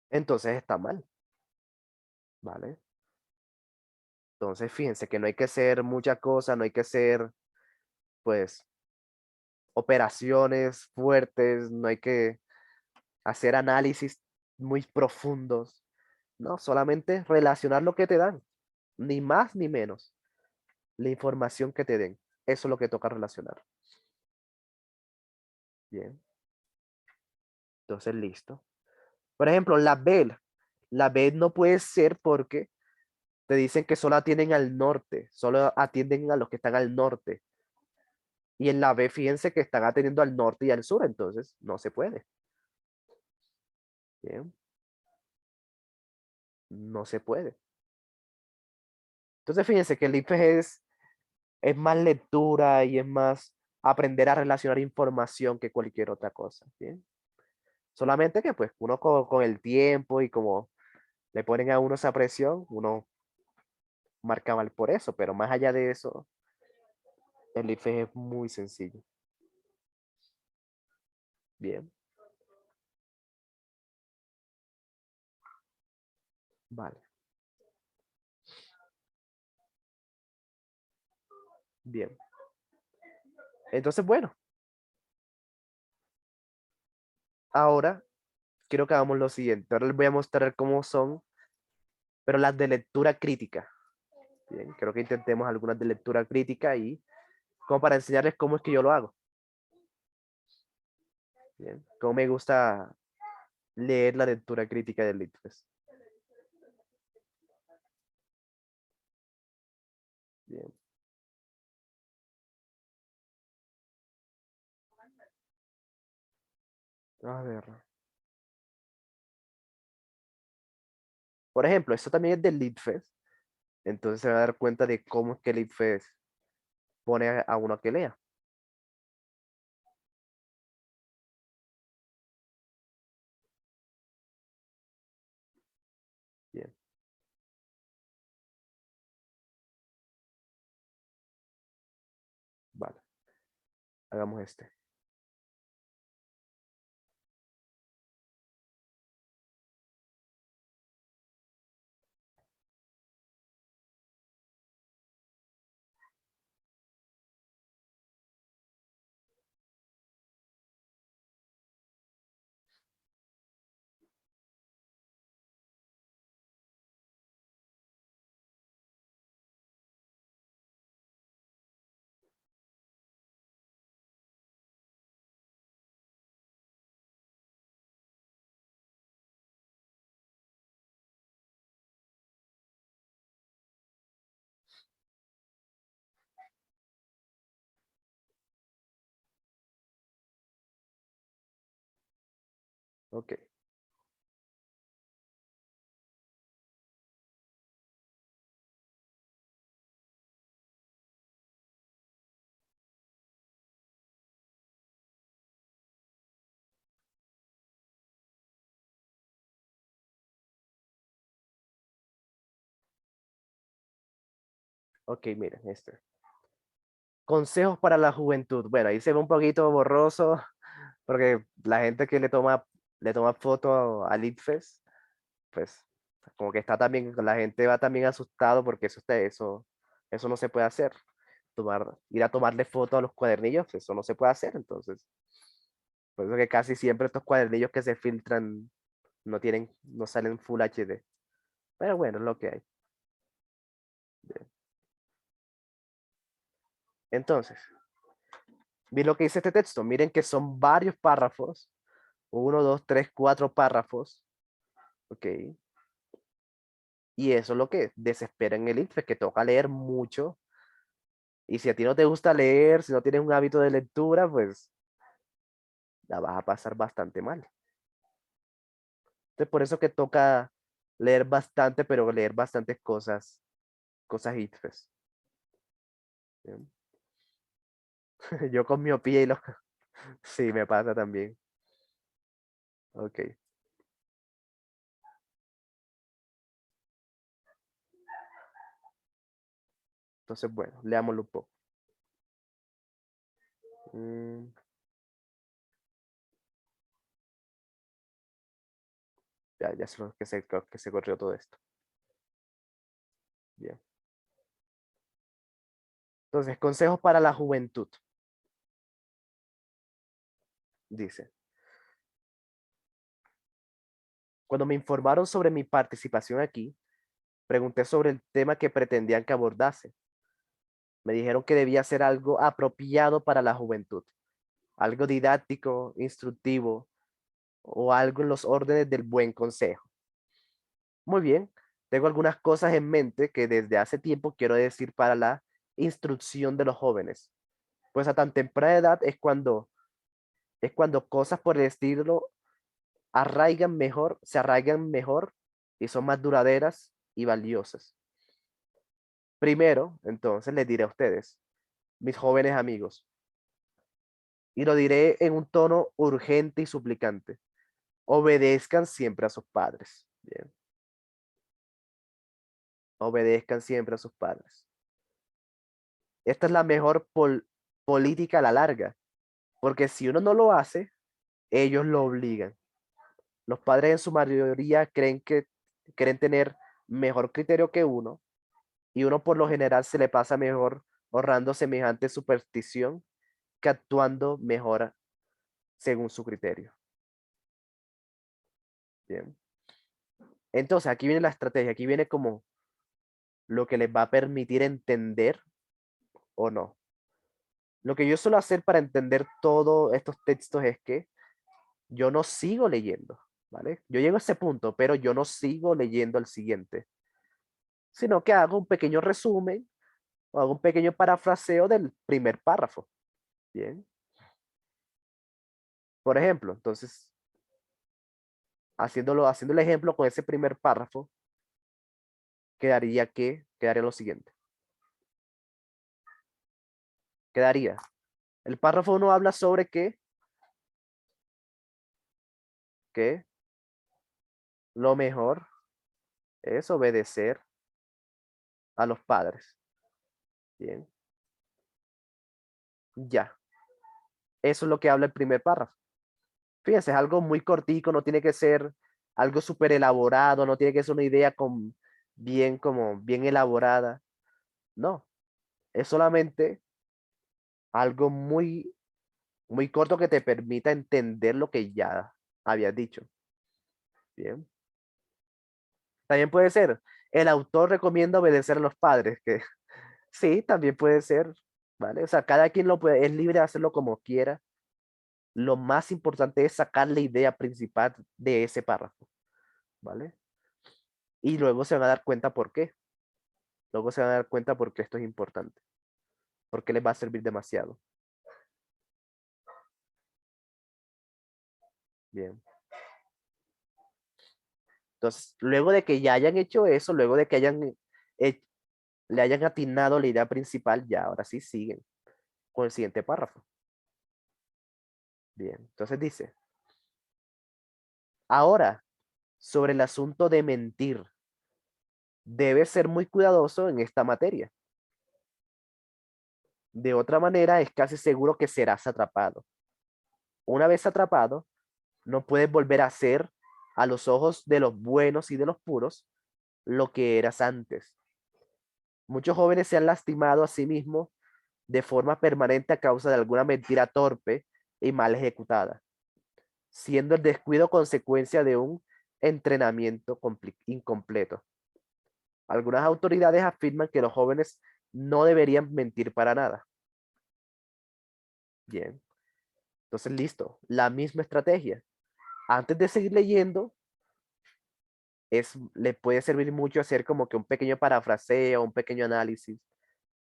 Entonces está mal, ¿vale? Entonces fíjense que no hay que hacer mucha cosa, no hay que hacer, pues, operaciones fuertes, no hay que hacer análisis muy profundos, no, solamente relacionar lo que te dan, ni más ni menos, la información que te den, eso es lo que toca relacionar. Bien, entonces listo. Por ejemplo, la B no puede ser porque te dicen que solo atienden al norte, solo atienden a los que están al norte. Y en la B, fíjense que están atendiendo al norte y al sur, entonces no se puede. Bien, no se puede. Entonces fíjense que el IFE es más lectura y es más aprender a relacionar información que cualquier otra cosa. Bien. Solamente que pues uno con el tiempo y como le ponen a uno esa presión, uno marca mal por eso, pero más allá de eso, el IFE es muy sencillo. Bien, vale, bien. Entonces, bueno, ahora quiero que hagamos lo siguiente. Ahora les voy a mostrar cómo son, pero las de lectura crítica. Bien, creo que intentemos algunas de lectura crítica y como para enseñarles cómo es que yo lo hago. Bien, cómo me gusta leer la lectura crítica del ITFES. Bien, a ver. Por ejemplo, esto también es del ITFES, entonces se va a dar cuenta de cómo es que el ITFES pone a uno a que lea. Bien, vale, hagamos este. Ok, ok, miren, este. Consejos para la juventud. Bueno, ahí se ve un poquito borroso porque la gente que le toma foto al ITFES, pues como que está también, la gente va también asustado porque eso no se puede hacer. Ir a tomarle foto a los cuadernillos, eso no se puede hacer. Entonces, por eso que casi siempre estos cuadernillos que se filtran no salen Full HD. Pero bueno, es lo que hay. Bien. Entonces, miren lo que dice este texto. Miren que son varios párrafos. Uno, dos, tres, cuatro párrafos. Ok. Y eso es lo que desespera en el ITFES, que toca leer mucho Y si a ti no te gusta leer, si no tienes un hábito de lectura, pues la vas a pasar bastante mal. Entonces, por eso que toca leer bastante, pero leer bastantes cosas hits. ¿Bien? Yo con miopía y los... Sí, me pasa también. Ok. Entonces, bueno, leámoslo un poco. Mm, ya sé lo que se corrió todo esto. Bien. Entonces, consejos para la juventud. Dice, cuando me informaron sobre mi participación aquí, pregunté sobre el tema que pretendían que abordase. Me dijeron que debía ser algo apropiado para la juventud, algo didáctico, instructivo o algo en los órdenes del buen consejo. Muy bien, tengo algunas cosas en mente que desde hace tiempo quiero decir para la instrucción de los jóvenes, pues a tan temprana edad es cuando cosas por el estilo se arraigan mejor y son más duraderas y valiosas. Primero, entonces, les diré a ustedes, mis jóvenes amigos, y lo diré en un tono urgente y suplicante. Obedezcan siempre a sus padres. Bien, obedezcan siempre a sus padres. Esta es la mejor política a la larga, porque si uno no lo hace, ellos lo obligan. Los padres en su mayoría creen tener mejor criterio que uno, y uno por lo general se le pasa mejor ahorrando semejante superstición que actuando mejor según su criterio. Bien. Entonces, aquí viene la estrategia, aquí viene como lo que les va a permitir entender o no. Lo que yo suelo hacer para entender todos estos textos es que yo no sigo leyendo, ¿vale? Yo llego a ese punto, pero yo no sigo leyendo el siguiente, sino que hago un pequeño resumen o hago un pequeño parafraseo del primer párrafo. Bien. Por ejemplo, entonces, haciendo el ejemplo con ese primer párrafo, quedaría lo siguiente. Quedaría. El párrafo 1 habla sobre que lo mejor es obedecer a los padres. Bien. Ya. Eso es lo que habla el primer párrafo. Fíjense, es algo muy cortico, no tiene que ser algo súper elaborado, no tiene que ser una idea bien elaborada. No, es solamente algo muy, muy corto que te permita entender lo que ya habías dicho. Bien. También puede ser, el autor recomienda obedecer a los padres, que sí, también puede ser, ¿vale? O sea, cada quien es libre de hacerlo como quiera. Lo más importante es sacar la idea principal de ese párrafo, ¿vale? Y luego se van a dar cuenta por qué. Luego se van a dar cuenta por qué esto es importante, por qué les va a servir demasiado. Bien. Entonces, luego de que ya hayan hecho eso, luego de que le hayan atinado la idea principal, ya ahora sí siguen con el siguiente párrafo. Bien. Entonces dice, ahora, sobre el asunto de mentir, debes ser muy cuidadoso en esta materia. De otra manera, es casi seguro que serás atrapado. Una vez atrapado, no puedes volver a ser, a los ojos de los buenos y de los puros, lo que eras antes. Muchos jóvenes se han lastimado a sí mismos de forma permanente a causa de alguna mentira torpe y mal ejecutada, siendo el descuido consecuencia de un entrenamiento incompleto. Algunas autoridades afirman que los jóvenes no deberían mentir para nada. Bien, entonces listo, la misma estrategia. Antes de seguir leyendo, le puede servir mucho hacer como que un pequeño parafraseo, un pequeño análisis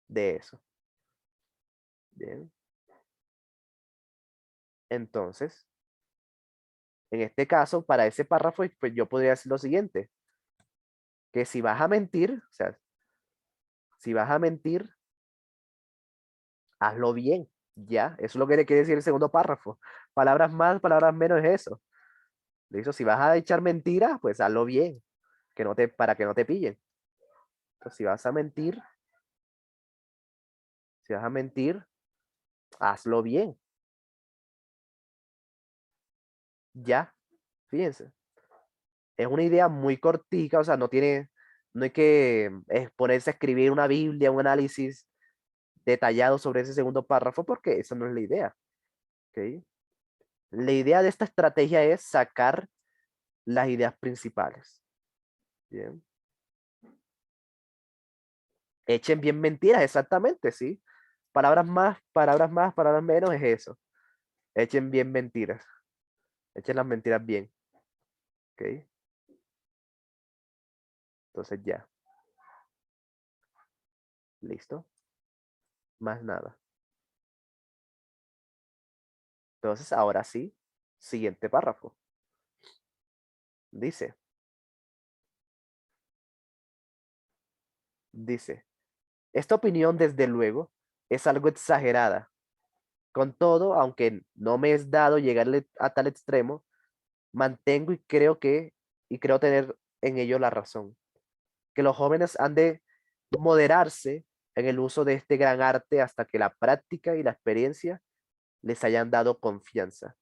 de eso. Bien. Entonces, en este caso, para ese párrafo, pues yo podría decir lo siguiente, que si vas a mentir, o sea, si vas a mentir, hazlo bien, ya, eso es lo que le quiere decir el segundo párrafo. Palabras más, palabras menos es eso. ¿Listo? Si vas a echar mentiras, pues hazlo bien, para que no te pillen. Entonces, si vas a mentir, hazlo bien, ya, fíjense. Es una idea muy cortica, o sea, no hay que ponerse a escribir una Biblia, un análisis detallado sobre ese segundo párrafo, porque esa no es la idea, ¿ok? La idea de esta estrategia es sacar las ideas principales, ¿bien? Echen bien mentiras, exactamente, ¿sí? Palabras más, palabras menos es eso. Echen bien mentiras, echen las mentiras bien, ¿ok? Entonces ya, listo, más nada. Entonces, ahora sí, siguiente párrafo. Dice, dice, esta opinión desde luego es algo exagerada. Con todo, aunque no me es dado llegarle a tal extremo, mantengo y creo tener en ello la razón. Que los jóvenes han de moderarse en el uso de este gran arte hasta que la práctica y la experiencia les hayan dado confianza.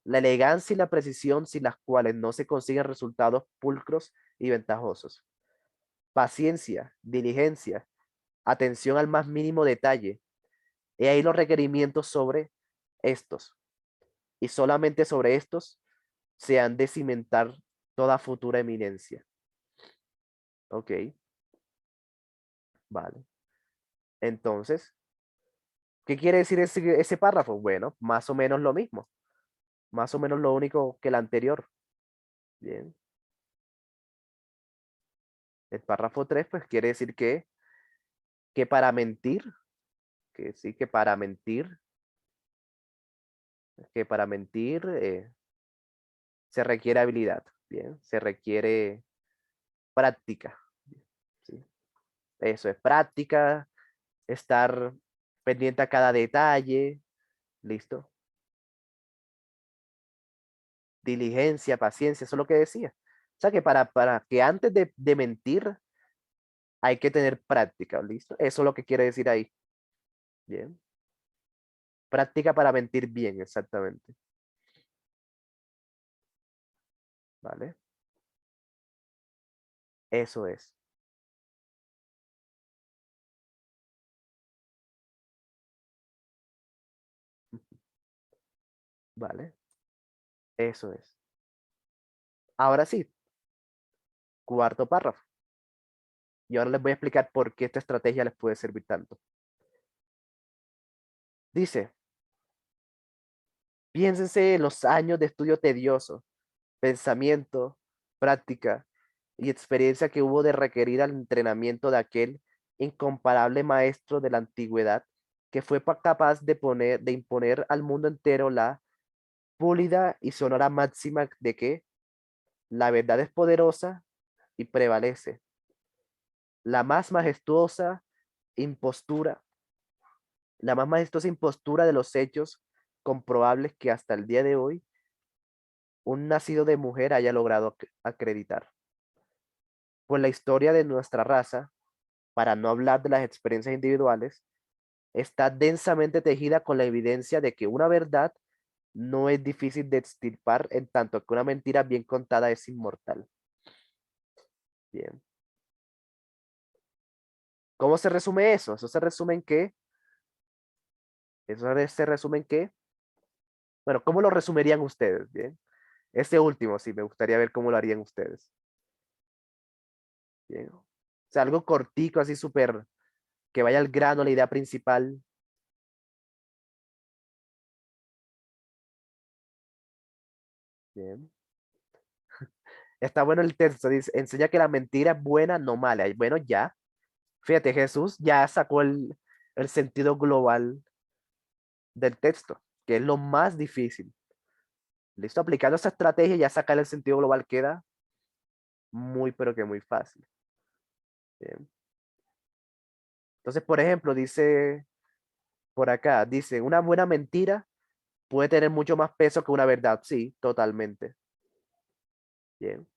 La elegancia y la precisión sin las cuales no se consiguen resultados pulcros y ventajosos. Paciencia, diligencia, atención al más mínimo detalle. He ahí los requerimientos sobre estos. Y solamente sobre estos se han de cimentar toda futura eminencia. Ok, vale. Entonces, ¿qué quiere decir ese párrafo? Bueno, más o menos lo mismo. Más o menos lo único que el anterior. Bien. El párrafo 3 pues quiere decir que para mentir, que sí, que para mentir se requiere habilidad. Bien, se requiere práctica. ¿Sí? Eso es práctica, estar pendiente a cada detalle. ¿Listo? Diligencia, paciencia, eso es lo que decía. O sea que para que antes de mentir hay que tener práctica, ¿listo? Eso es lo que quiere decir ahí. Bien. Práctica para mentir bien, exactamente. ¿Vale? Eso es. ¿Vale? Eso es. Ahora sí, cuarto párrafo. Y ahora les voy a explicar por qué esta estrategia les puede servir tanto. Dice, piénsense en los años de estudio tedioso, pensamiento, práctica y experiencia que hubo de requerir al entrenamiento de aquel incomparable maestro de la antigüedad que fue capaz de imponer al mundo entero la púlida y sonora máxima de que la verdad es poderosa y prevalece. La más majestuosa impostura, la más majestuosa impostura de los hechos comprobables que hasta el día de hoy un nacido de mujer haya logrado acreditar. Pues la historia de nuestra raza, para no hablar de las experiencias individuales, está densamente tejida con la evidencia de que una verdad no es difícil de extirpar en tanto que una mentira bien contada es inmortal. Bien. ¿Cómo se resume eso? Eso se resume en que, bueno, ¿cómo lo resumirían ustedes? Bien. Este último, sí, me gustaría ver cómo lo harían ustedes. Bien. O sea, algo cortico, así súper, que vaya al grano, la idea principal. Bien. Está bueno el texto, dice, enseña que la mentira es buena, no mala. Y bueno, ya, fíjate, Jesús ya sacó el sentido global del texto, que es lo más difícil. ¿Listo? Aplicando esa estrategia, ya sacar el sentido global queda muy, pero que muy fácil. Bien. Entonces, por ejemplo, dice por acá, dice, una buena mentira puede tener mucho más peso que una verdad. Sí, totalmente. Bien.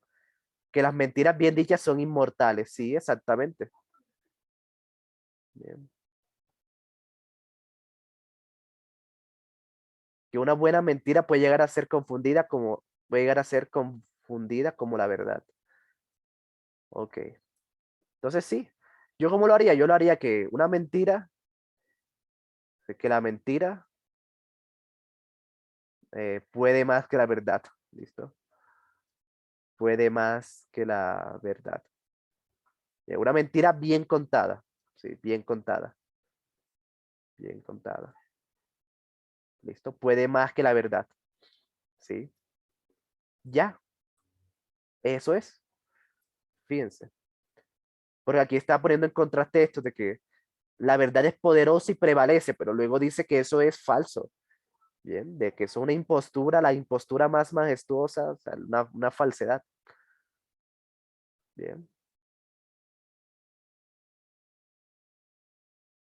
Que las mentiras bien dichas son inmortales. Sí, exactamente. Bien. Que una buena mentira puede llegar a ser confundida como la verdad. Ok. Entonces sí. ¿Yo cómo lo haría? Yo lo haría que una mentira, que la mentira puede más que la verdad. ¿Listo? Puede más que la verdad. Una mentira bien contada. Sí, bien contada. Bien contada. ¿Listo? Puede más que la verdad. ¿Sí? Ya. Eso es. Fíjense. Porque aquí está poniendo en contraste esto de que la verdad es poderosa y prevalece, pero luego dice que eso es falso. Bien, de que es una impostura, la impostura más majestuosa, o sea, una falsedad. Bien.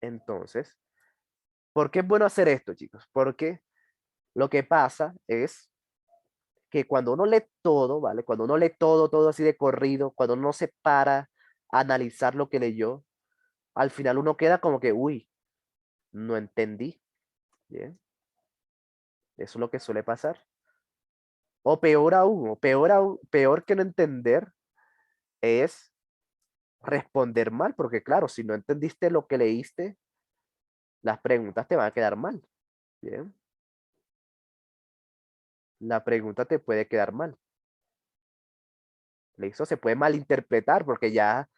Entonces, ¿por qué es bueno hacer esto, chicos? Porque lo que pasa es que cuando uno lee todo, ¿vale? Cuando uno lee todo, todo así de corrido, cuando uno se para a analizar lo que leyó, al final uno queda como que, uy, no entendí. Bien, eso es lo que suele pasar. O peor que no entender es responder mal, porque claro, si no entendiste lo que leíste, las preguntas te van a quedar mal. Bien, la pregunta te puede quedar mal. ¿Listo? Se puede malinterpretar porque ya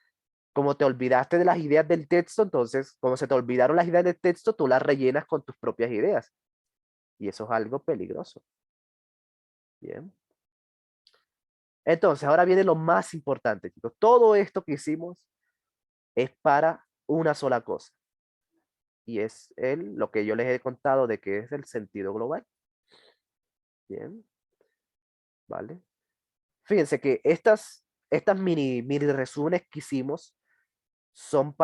como te olvidaste de las ideas del texto, entonces como se te olvidaron las ideas del texto, tú las rellenas con tus propias ideas. Y eso es algo peligroso. Bien. Entonces, ahora viene lo más importante, chicos. Todo esto que hicimos es para una sola cosa. Y es lo que yo les he contado de que es el sentido global. Bien, ¿vale? Fíjense que estas mini resúmenes que hicimos son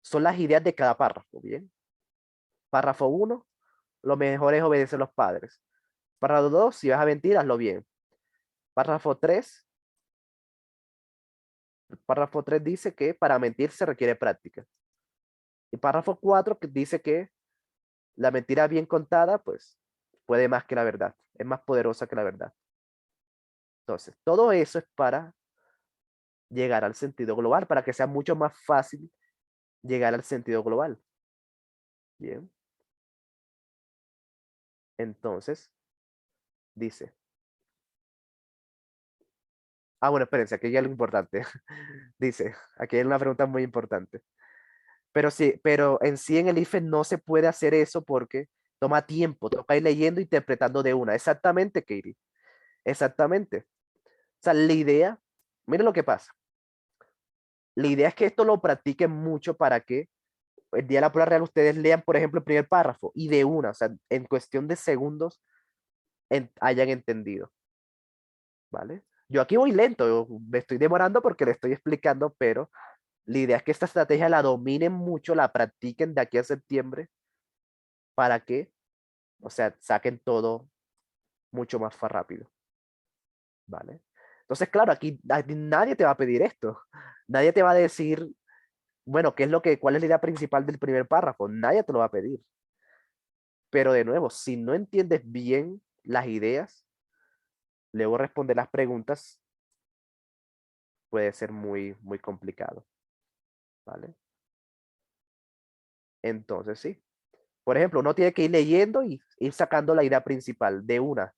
son las ideas de cada párrafo, ¿bien? Párrafo uno, lo mejor es obedecer a los padres. Párrafo 2, si vas a mentir, hazlo bien. Párrafo 3, párrafo 3 dice que para mentir se requiere práctica. Y párrafo 4 que dice que la mentira bien contada, pues, puede más que la verdad. Es más poderosa que la verdad. Entonces, todo eso es para llegar al sentido global, para que sea mucho más fácil llegar al sentido global. Bien. Entonces, dice. Bueno, espérense, aquí hay algo importante. Dice, aquí hay una pregunta muy importante. Pero sí, pero en sí en el IFE no se puede hacer eso porque toma tiempo, toca ir leyendo e interpretando de una. Exactamente, Katie. Exactamente. O sea, la idea, miren lo que pasa. La idea es que esto lo practiquen mucho para que el día de la prueba real ustedes lean, por ejemplo, el primer párrafo y de una, o sea, en cuestión de segundos hayan entendido, ¿vale? Yo aquí voy lento, me estoy demorando porque le estoy explicando, pero la idea es que esta estrategia la dominen mucho, la practiquen de aquí a septiembre para que, o sea, saquen todo mucho más rápido, ¿vale? Entonces, claro, aquí nadie te va a pedir esto. Nadie te va a decir, bueno, cuál es la idea principal del primer párrafo? Nadie te lo va a pedir. Pero de nuevo, si no entiendes bien las ideas, luego responder las preguntas puede ser muy, muy complicado, ¿vale? Entonces, sí. Por ejemplo, uno tiene que ir leyendo y ir sacando la idea principal de una.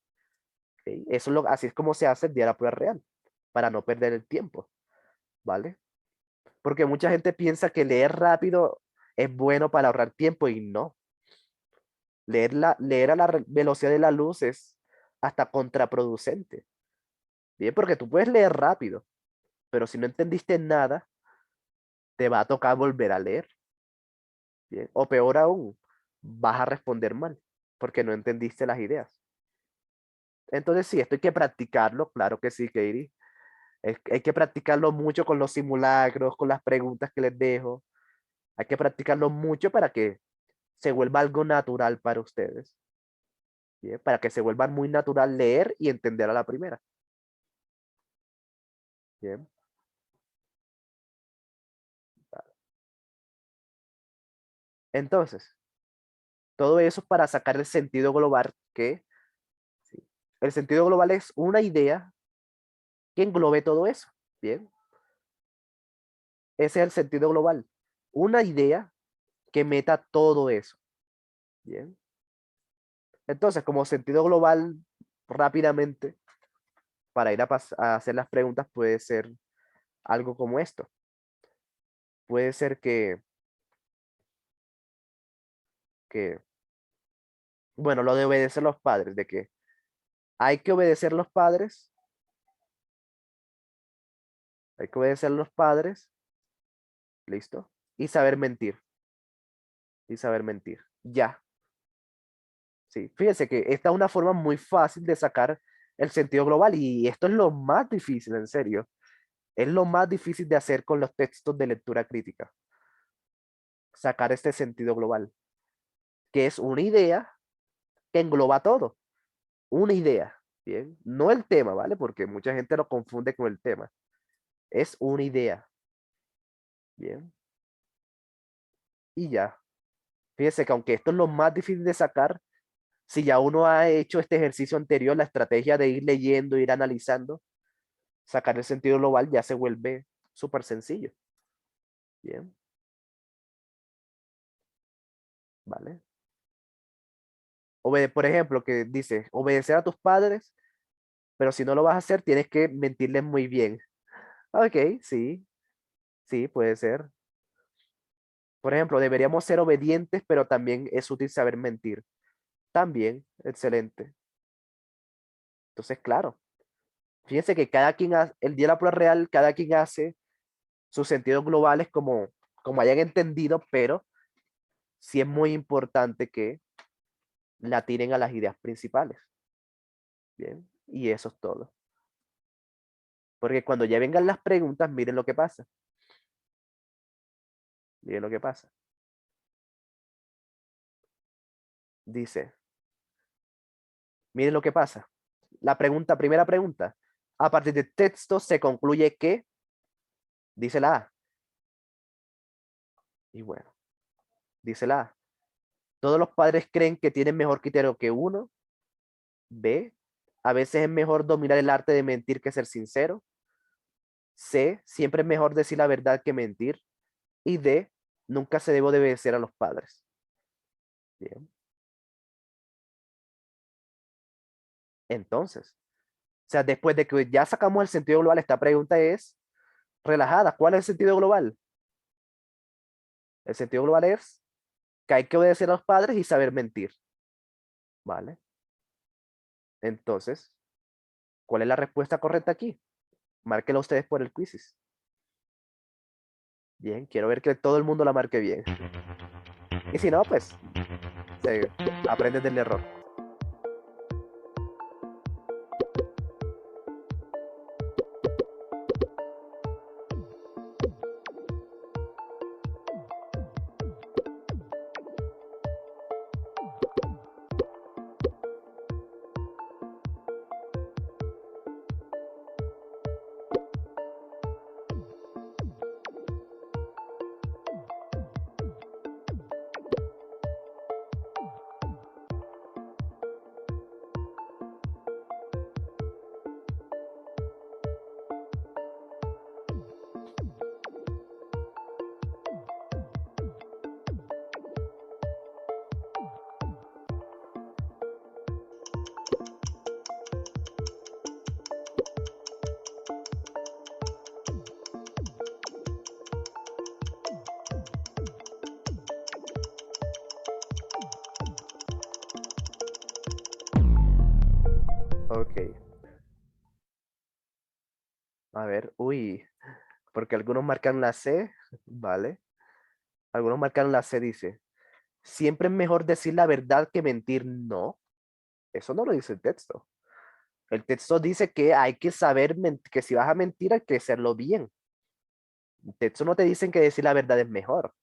¿Ok? Así es como se hace el día de la prueba real, para no perder el tiempo, ¿vale? Porque mucha gente piensa que leer rápido es bueno para ahorrar tiempo y no. Leer a la velocidad de la luz es hasta contraproducente. Bien, porque tú puedes leer rápido, pero si no entendiste nada, te va a tocar volver a leer. Bien, o peor aún, vas a responder mal, porque no entendiste las ideas. Entonces, sí, esto hay que practicarlo, claro que sí, Katie. Hay que practicarlo mucho con los simulacros, con las preguntas que les dejo. Hay que practicarlo mucho para que se vuelva algo natural para ustedes. ¿Bien? Para que se vuelva muy natural leer y entender a la primera. Bien. Entonces, todo eso para sacar el sentido global, que sí, el sentido global es una idea que englobe todo eso. Bien. Ese es el sentido global. Una idea que meta todo eso. Bien. Entonces, como sentido global, rápidamente, para ir a hacer las preguntas, puede ser algo como esto. Puede ser que, bueno, lo de obedecer a los padres, de que hay que obedecer a los padres, hay que obedecer a los padres, listo, y saber mentir, y saber mentir. Ya, sí. Fíjense que esta es una forma muy fácil de sacar el sentido global y esto es lo más difícil, en serio. Es lo más difícil de hacer con los textos de lectura crítica. Sacar este sentido global, que es una idea que engloba todo. Una idea, ¿bien? No el tema, ¿vale? Porque mucha gente lo confunde con el tema. Es una idea, ¿bien? Y ya. Fíjense que aunque esto es lo más difícil de sacar, si ya uno ha hecho este ejercicio anterior, la estrategia de ir leyendo, ir analizando, sacar el sentido global ya se vuelve súper sencillo, ¿bien? ¿Vale? Por ejemplo, que dice, obedecer a tus padres, pero si no lo vas a hacer, tienes que mentirles muy bien. Ok, sí, sí, puede ser. Por ejemplo, deberíamos ser obedientes, pero también es útil saber mentir. También, excelente. Entonces, claro, fíjense que cada quien, el día de la prueba real, cada quien hace sus sentidos globales como hayan entendido, pero sí es muy importante que la tiren a las ideas principales. Bien, y eso es todo. Porque cuando ya vengan las preguntas, miren lo que pasa. Miren lo que pasa. Dice, miren lo que pasa. La pregunta, primera pregunta. A partir del texto se concluye que, dice la A. Y bueno, dice la A. Todos los padres creen que tienen mejor criterio que uno. B. A veces es mejor dominar el arte de mentir que ser sincero. C. Siempre es mejor decir la verdad que mentir. Y D. Nunca se debe obedecer a los padres. Bien. Entonces, o sea, después de que ya sacamos el sentido global, esta pregunta es relajada. ¿Cuál es el sentido global? El sentido global es que hay que obedecer a los padres y saber mentir. ¿Vale? Entonces, ¿cuál es la respuesta correcta aquí? Márquela ustedes por el quizzes. Bien, quiero ver que todo el mundo la marque bien. Y si no, pues se aprende del error. Ok, a ver, uy, porque algunos marcan la C, ¿vale? Algunos marcan la C, dice. Siempre es mejor decir la verdad que mentir. No, eso no lo dice el texto. El texto dice que hay que saber que si vas a mentir hay que hacerlo bien. El texto no te dicen que decir la verdad es mejor.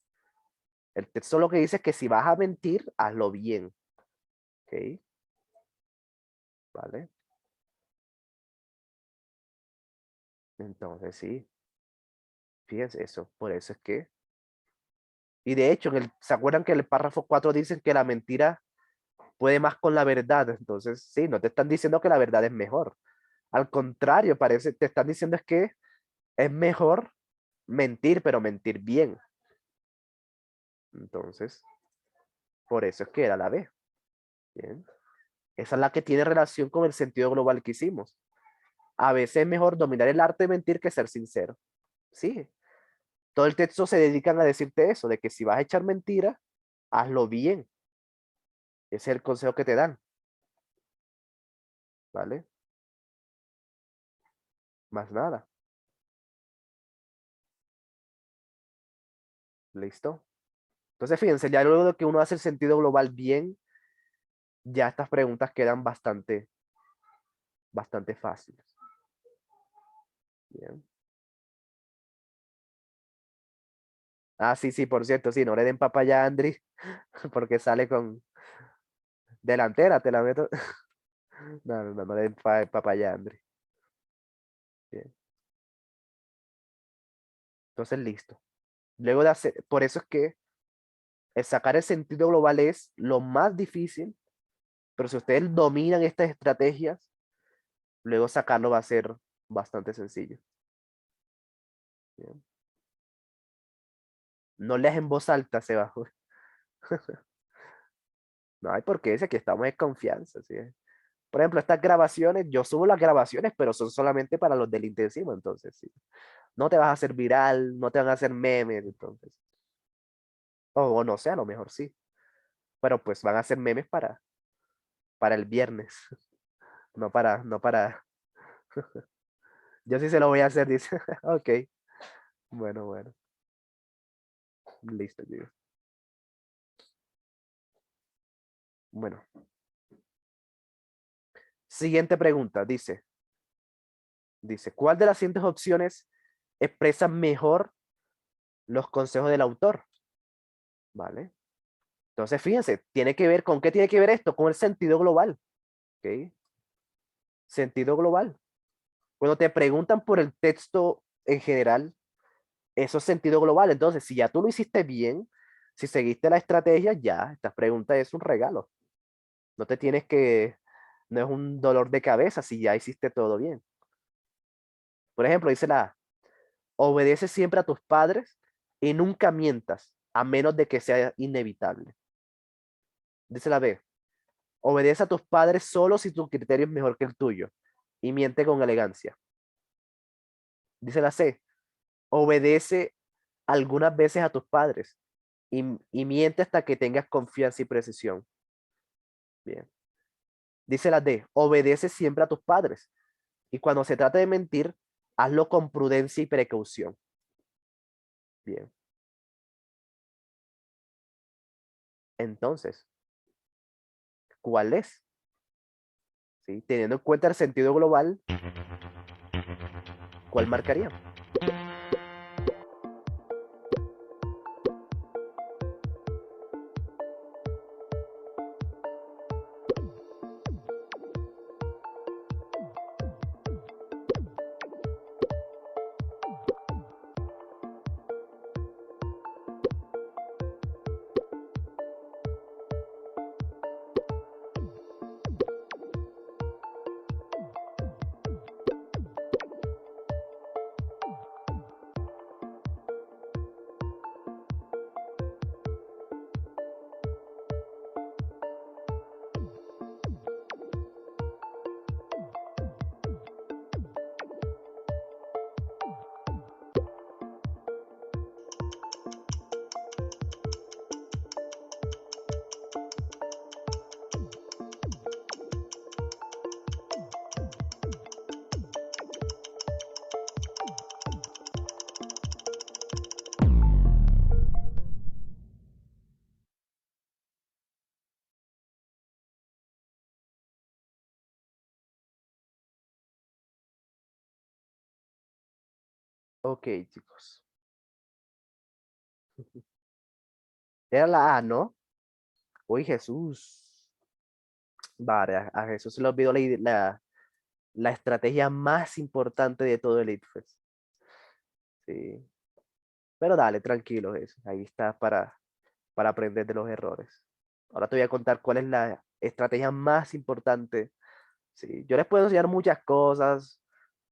El texto lo que dice es que si vas a mentir, hazlo bien. ¿Ok? ¿Vale? Entonces sí, fíjense eso. Por eso es que... Y de hecho, ¿se acuerdan que en el párrafo 4 dicen que la mentira puede más con la verdad? Entonces, sí, no te están diciendo que la verdad es mejor. Al contrario, parece, te están diciendo es que es mejor mentir, pero mentir bien. Entonces, por eso es que era la B. Bien. Esa es la que tiene relación con el sentido global que hicimos. A veces es mejor dominar el arte de mentir que ser sincero. Sí, todo el texto se dedican a decirte eso, de que si vas a echar mentira, hazlo bien. Ese es el consejo que te dan, ¿vale? Más nada. ¿Listo? Entonces, fíjense, ya luego de que uno hace el sentido global bien, ya estas preguntas quedan bastante fáciles. Bien. Ah, sí, sí, por cierto, sí, no le den papaya a Andri, porque sale con delantera, te la meto. No, no, no, no le den papaya a Andri. Bien. Entonces, listo. Luego de hacer, por eso es que el sacar el sentido global es lo más difícil, pero si ustedes dominan estas estrategias, luego sacarlo va a ser bastante sencillo. Bien. No leas en voz alta, Seba. No hay por qué, dice que estamos en confianza. ¿Sí? Por ejemplo, estas grabaciones, yo subo las grabaciones, pero son solamente para los del intensivo, entonces sí. No te vas a hacer viral, no te van a hacer memes, entonces. O no sé, a lo mejor sí. Pero pues van a hacer memes para el viernes, no para. Yo sí se lo voy a hacer, dice. Ok, bueno, listo, tío. Bueno, siguiente pregunta, dice, ¿cuál de las siguientes opciones expresa mejor los consejos del autor? ¿Vale? Entonces, fíjense, tiene que ver, ¿con qué tiene que ver esto? Con el sentido global, ¿ok? Sentido global. Cuando te preguntan por el texto en general, eso es sentido global. Entonces, si ya tú lo hiciste bien, si seguiste la estrategia, ya, esta pregunta es un regalo. No te tienes que, no es un dolor de cabeza si ya hiciste todo bien. Por ejemplo, dice la A, obedece siempre a tus padres y nunca mientas, a menos de que sea inevitable. Dice la B, obedece a tus padres solo si tu criterio es mejor que el tuyo y miente con elegancia. Dice la C, obedece algunas veces a tus padres y miente hasta que tengas confianza y precisión. Bien. Dice la D, obedece siempre a tus padres y cuando se trate de mentir, hazlo con prudencia y precaución. Bien. Entonces, ¿cuál es? ¿Sí? Teniendo en cuenta el sentido global, ¿cuál marcaría? Ok, chicos. Era la A, ¿no? Uy, Jesús. Vale, a Jesús se le olvidó la estrategia más importante de todo el ITFES. Sí. Pero dale, tranquilo, Jesús. Ahí está para aprender de los errores. Ahora te voy a contar cuál es la estrategia más importante. Sí, yo les puedo enseñar muchas cosas,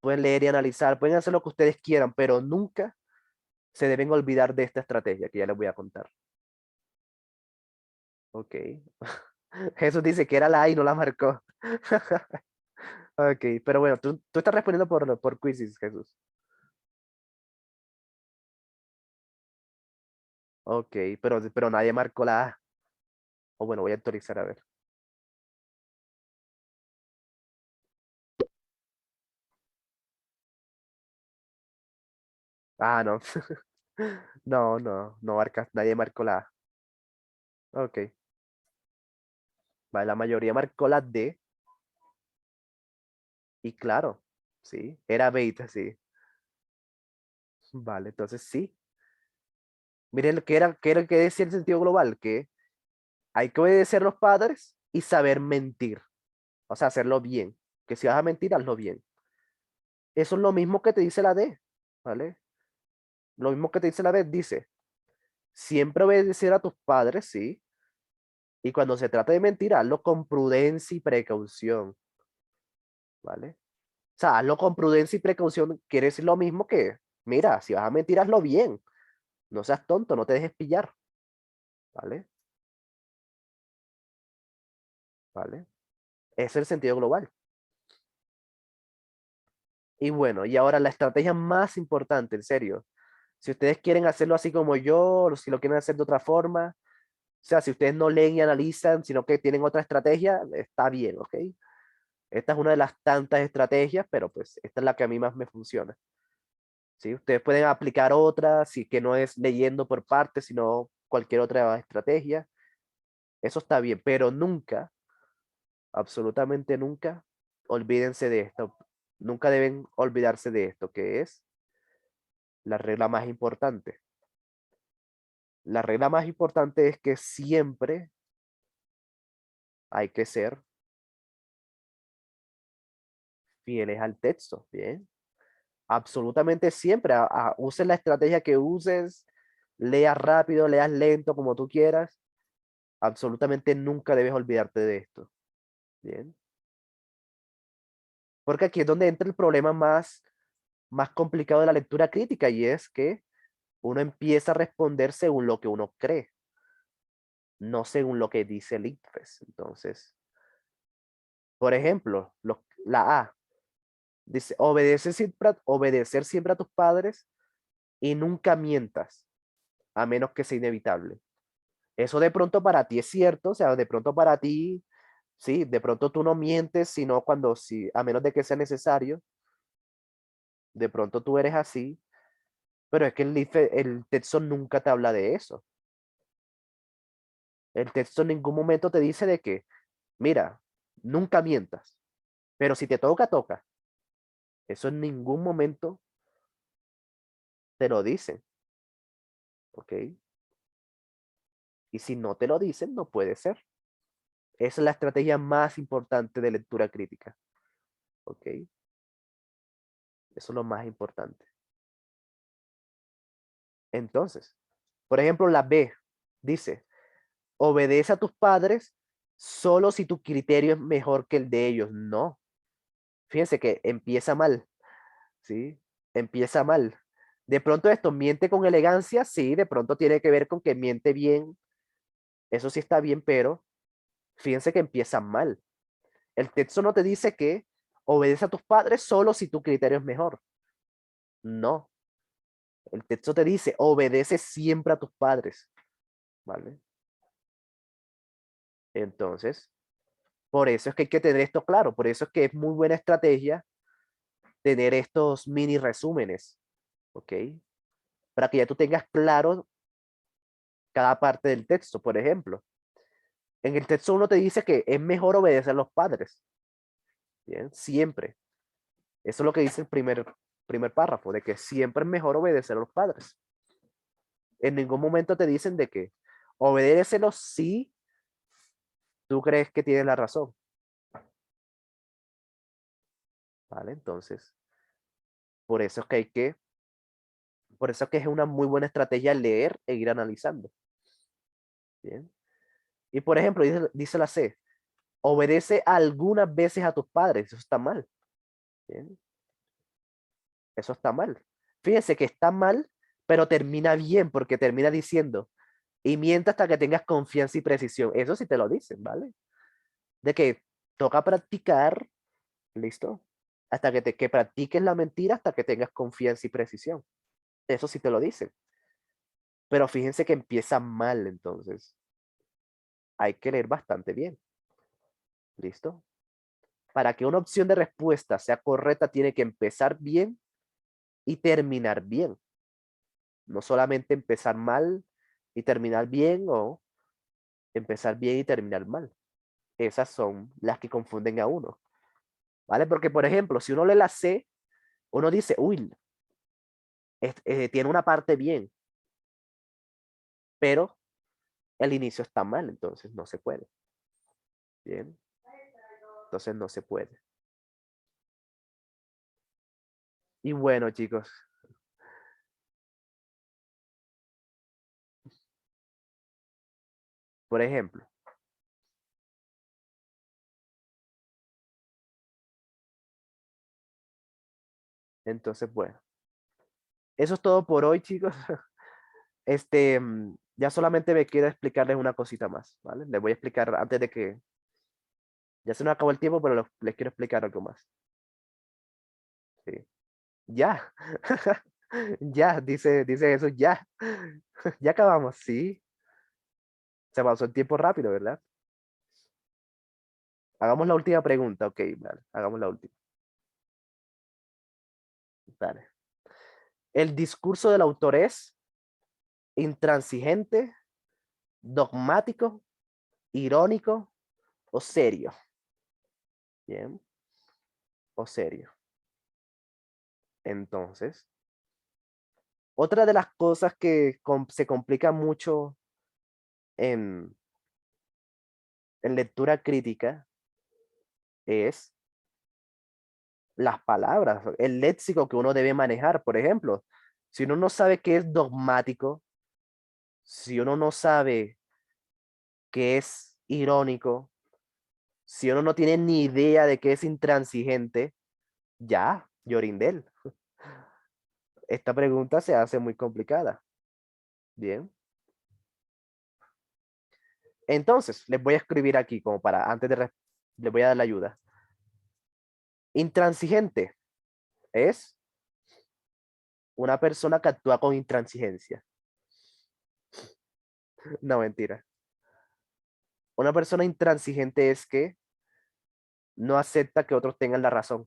pueden leer y analizar, pueden hacer lo que ustedes quieran, pero nunca se deben olvidar de esta estrategia que ya les voy a contar. Ok. Jesús dice que era la A y no la marcó. Ok, pero bueno, tú estás respondiendo por quizzes, Jesús. Ok, pero nadie marcó la A. O bueno, voy a actualizar a ver. Ah, no. No, no, no marcas, nadie marcó la A. Ok, vale, la mayoría marcó la D. Y claro, sí, era beta, sí. Vale, entonces sí. Miren, ¿qué era que decía el sentido global? Que hay que obedecer a los padres y saber mentir. O sea, hacerlo bien. Que si vas a mentir, hazlo bien. Eso es lo mismo que te dice la D, ¿vale? Lo mismo que te dice la D, dice, siempre obedecer a tus padres, sí. Y cuando se trata de mentir, hazlo con prudencia y precaución, ¿vale? O sea, hazlo con prudencia y precaución quiere decir lo mismo que, mira, si vas a mentir, hazlo bien. No seas tonto, no te dejes pillar, ¿vale? ¿Vale? Ese es el sentido global. Y bueno, y ahora la estrategia más importante, en serio. Si ustedes quieren hacerlo así como yo, o si lo quieren hacer de otra forma, o sea, si ustedes no leen y analizan, sino que tienen otra estrategia, está bien, ¿ok? Esta es una de las tantas estrategias, pero pues esta es la que a mí más me funciona. ¿Sí? Ustedes pueden aplicar otra, si que no es leyendo por partes, sino cualquier otra estrategia. Eso está bien, pero nunca, absolutamente nunca, olvídense de esto. Nunca deben olvidarse de esto, que es la regla más importante. La regla más importante es que siempre hay que ser fieles al texto, ¿bien? Absolutamente siempre. Uses la estrategia que uses, leas rápido, leas lento, como tú quieras. Absolutamente nunca debes olvidarte de esto, ¿bien? Porque aquí es donde entra el problema más complicado de la lectura crítica y es que uno empieza a responder según lo que uno cree, no según lo que dice el ICFES. Entonces, por ejemplo, la A dice, obedecer siempre a tus padres y nunca mientas, a menos que sea inevitable. Eso de pronto para ti es cierto, o sea, de pronto para ti, sí, de pronto tú no mientes, sino cuando sí, a menos de que sea necesario, de pronto tú eres así, pero es que el texto nunca te habla de eso. El texto en ningún momento te dice de que, mira, nunca mientas, pero si te toca, toca. Eso en ningún momento te lo dicen, ¿ok? Y si no te lo dicen, no puede ser. Esa es la estrategia más importante de lectura crítica, ¿ok? Eso es lo más importante. Entonces, por ejemplo, la B dice, obedece a tus padres solo si tu criterio es mejor que el de ellos. No, fíjense que empieza mal, ¿sí? Empieza mal. De pronto esto miente con elegancia, sí, de pronto tiene que ver con que miente bien, eso sí está bien, pero fíjense que empieza mal. El texto no te dice que obedece a tus padres solo si tu criterio es mejor. No, el texto te dice obedece siempre a tus padres, ¿vale? Entonces, por eso es que hay que tener esto claro, por eso es que es muy buena estrategia tener estos mini resúmenes, ¿ok? Para que ya tú tengas claro cada parte del texto. Por ejemplo, en el texto uno te dice que es mejor obedecer a los padres, ¿bien? Siempre. Eso es lo que dice primer párrafo, de que siempre es mejor obedecer a los padres. En ningún momento te dicen de que obedécelos si tú crees que tienes la razón. ¿Vale? Entonces, por eso es que por eso es que es una muy buena estrategia leer e ir analizando. Bien. Y por ejemplo, dice la C, obedece algunas veces a tus padres. Eso está mal. Bien. Eso está mal. Fíjense que está mal, pero termina bien porque termina diciendo, y miente hasta que tengas confianza y precisión. Eso sí te lo dicen, ¿vale? De que toca practicar, ¿listo? Hasta que practiques la mentira hasta que tengas confianza y precisión. Eso sí te lo dicen. Pero fíjense que empieza mal, entonces. Hay que leer bastante bien. ¿Listo? Para que una opción de respuesta sea correcta, tiene que empezar bien y terminar bien. No solamente empezar mal y terminar bien o empezar bien y terminar mal. Esas son las que confunden a uno. ¿Vale? Porque, por ejemplo, si uno lee la C, uno dice, uy, tiene una parte bien, pero el inicio está mal, entonces no se puede. Bien. Entonces no se puede. Y bueno, chicos, por ejemplo, entonces, bueno, eso es todo por hoy, chicos. Ya solamente me queda explicarles una cosita más, ¿vale? Les voy a explicar antes de que ya se nos acabó el tiempo, pero les quiero explicar algo más. Sí. Ya. Ya, dice eso, ya. Ya acabamos, sí. Se pasó el tiempo rápido, ¿verdad? Hagamos la última pregunta, ok, vale. Hagamos la última. Dale. El discurso del autor es intransigente, dogmático, irónico o serio. Bien, o serio. Entonces, otra de las cosas que se complica mucho en, en lectura crítica es las palabras, el léxico que uno debe manejar. Por ejemplo, si uno no sabe qué es dogmático, si uno no sabe qué es irónico, si uno no tiene ni idea de qué es intransigente, ya, Yorindel. Esta pregunta se hace muy complicada. Bien. Entonces, les voy a escribir aquí como para, les voy a dar la ayuda. Intransigente es una persona que actúa con intransigencia. No, mentira. Una persona intransigente es que no acepta que otros tengan la razón.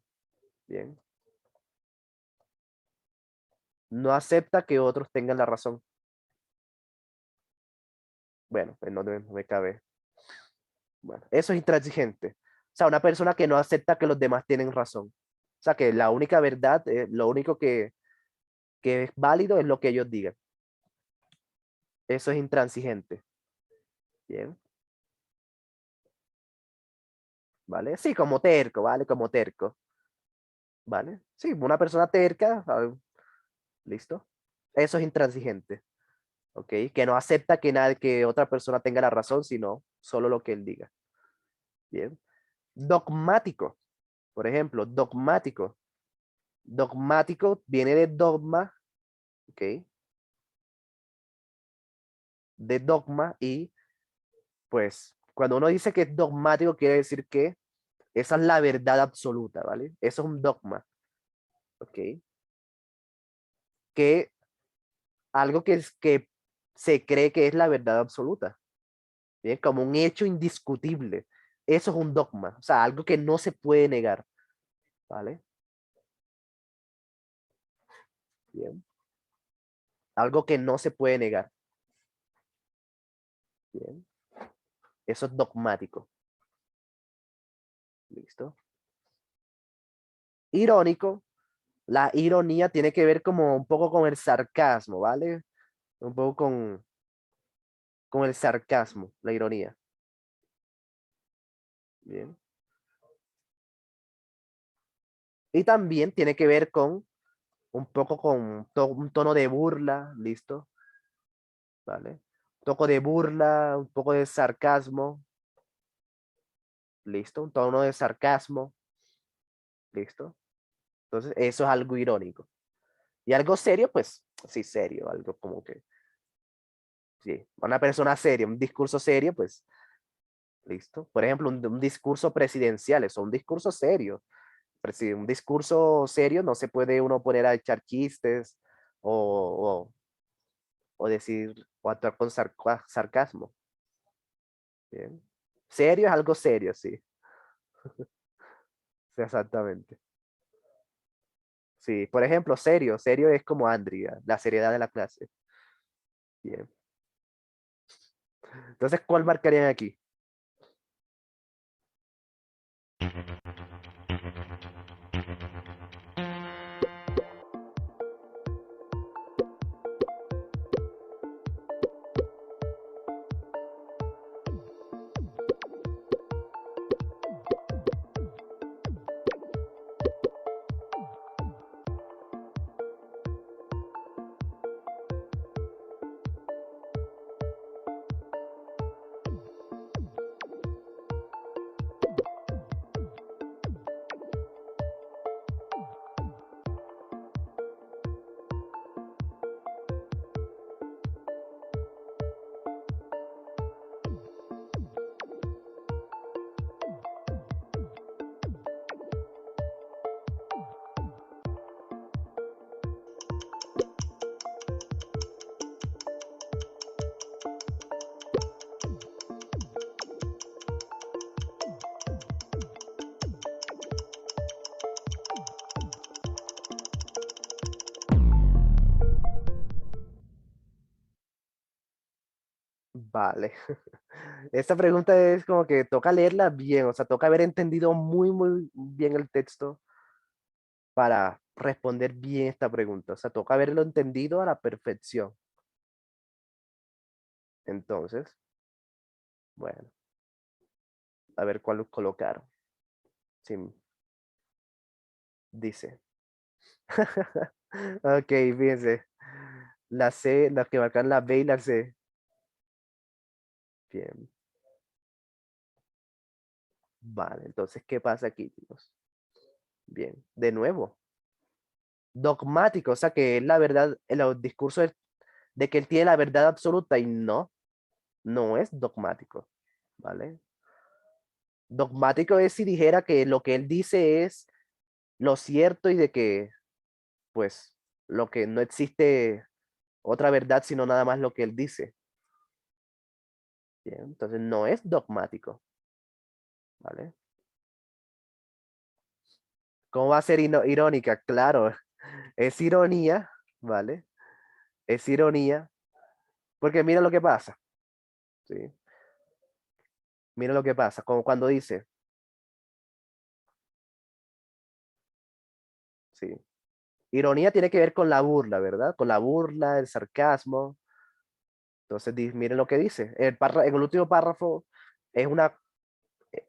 Bien. No acepta que otros tengan la razón. Bueno, pues no me cabe. Bueno, eso es intransigente. O sea, una persona que no acepta que los demás tienen razón. O sea, que la única verdad, lo único que es válido es lo que ellos digan. Eso es intransigente. Bien. ¿Vale? Sí, como terco, ¿vale? Como terco. ¿Vale? Sí, una persona terca, ¿listo? Eso es intransigente. ¿Ok? Que no acepta que, que otra persona tenga la razón, sino solo lo que él diga. Bien. Dogmático. Por ejemplo, dogmático. Dogmático viene de dogma, ¿ok? De dogma y pues cuando uno dice que es dogmático quiere decir que esa es la verdad absoluta, ¿vale? Eso es un dogma, ¿ok? Que algo que se cree que es la verdad absoluta, ¿bien? Como un hecho indiscutible. Eso es un dogma, o sea, algo que no se puede negar, ¿vale? Bien. Algo que no se puede negar, ¿bien? Eso es dogmático, ¿listo? Irónico La ironía tiene que ver como un poco con el sarcasmo, ¿vale? Un poco con el sarcasmo, la ironía. Bien. Y también tiene que ver con un poco con un tono de burla, ¿listo? ¿Vale? Un poco de burla, un poco de sarcasmo, ¿listo? Un tono de sarcasmo, ¿listo? Entonces, eso es algo irónico. Y algo serio, pues, sí, serio, algo como que, sí, una persona seria, un discurso serio, pues, ¿listo? Por ejemplo, un discurso presidencial, eso, un discurso serio. Un discurso serio no se puede uno poner a echar chistes o, o decir, o actuar con sarcasmo. Bien. Serio es algo serio, sí. Sí, exactamente. Sí, por ejemplo, serio. Serio es como Andrea, la seriedad de la clase. Bien. Entonces, ¿cuál marcarían aquí? Vale. Esta pregunta es como que toca leerla bien, o sea, toca haber entendido muy, muy bien el texto para responder bien esta pregunta. O sea, toca haberlo entendido a la perfección. Entonces, bueno, a ver cuál colocaron. Sí, dice. Ok, fíjense. La C, las que marcan la B y la C. Bien. Vale, entonces, ¿qué pasa aquí, chicos? Bien, de nuevo. Dogmático, o sea, que es la verdad, el discurso de que él tiene la verdad absoluta y no, no es dogmático, ¿vale? Dogmático es si dijera que lo que él dice es lo cierto y de que, pues, lo que no existe otra verdad sino nada más lo que él dice. Bien, entonces no es dogmático, ¿vale? ¿Cómo va a ser irónica? Claro, es ironía, ¿vale? Es ironía, porque mira lo que pasa, ¿sí? Mira lo que pasa, como cuando dice, ¿sí? Ironía tiene que ver con la burla, ¿verdad? Con la burla, el sarcasmo. Entonces, miren lo que dice. En el último párrafo es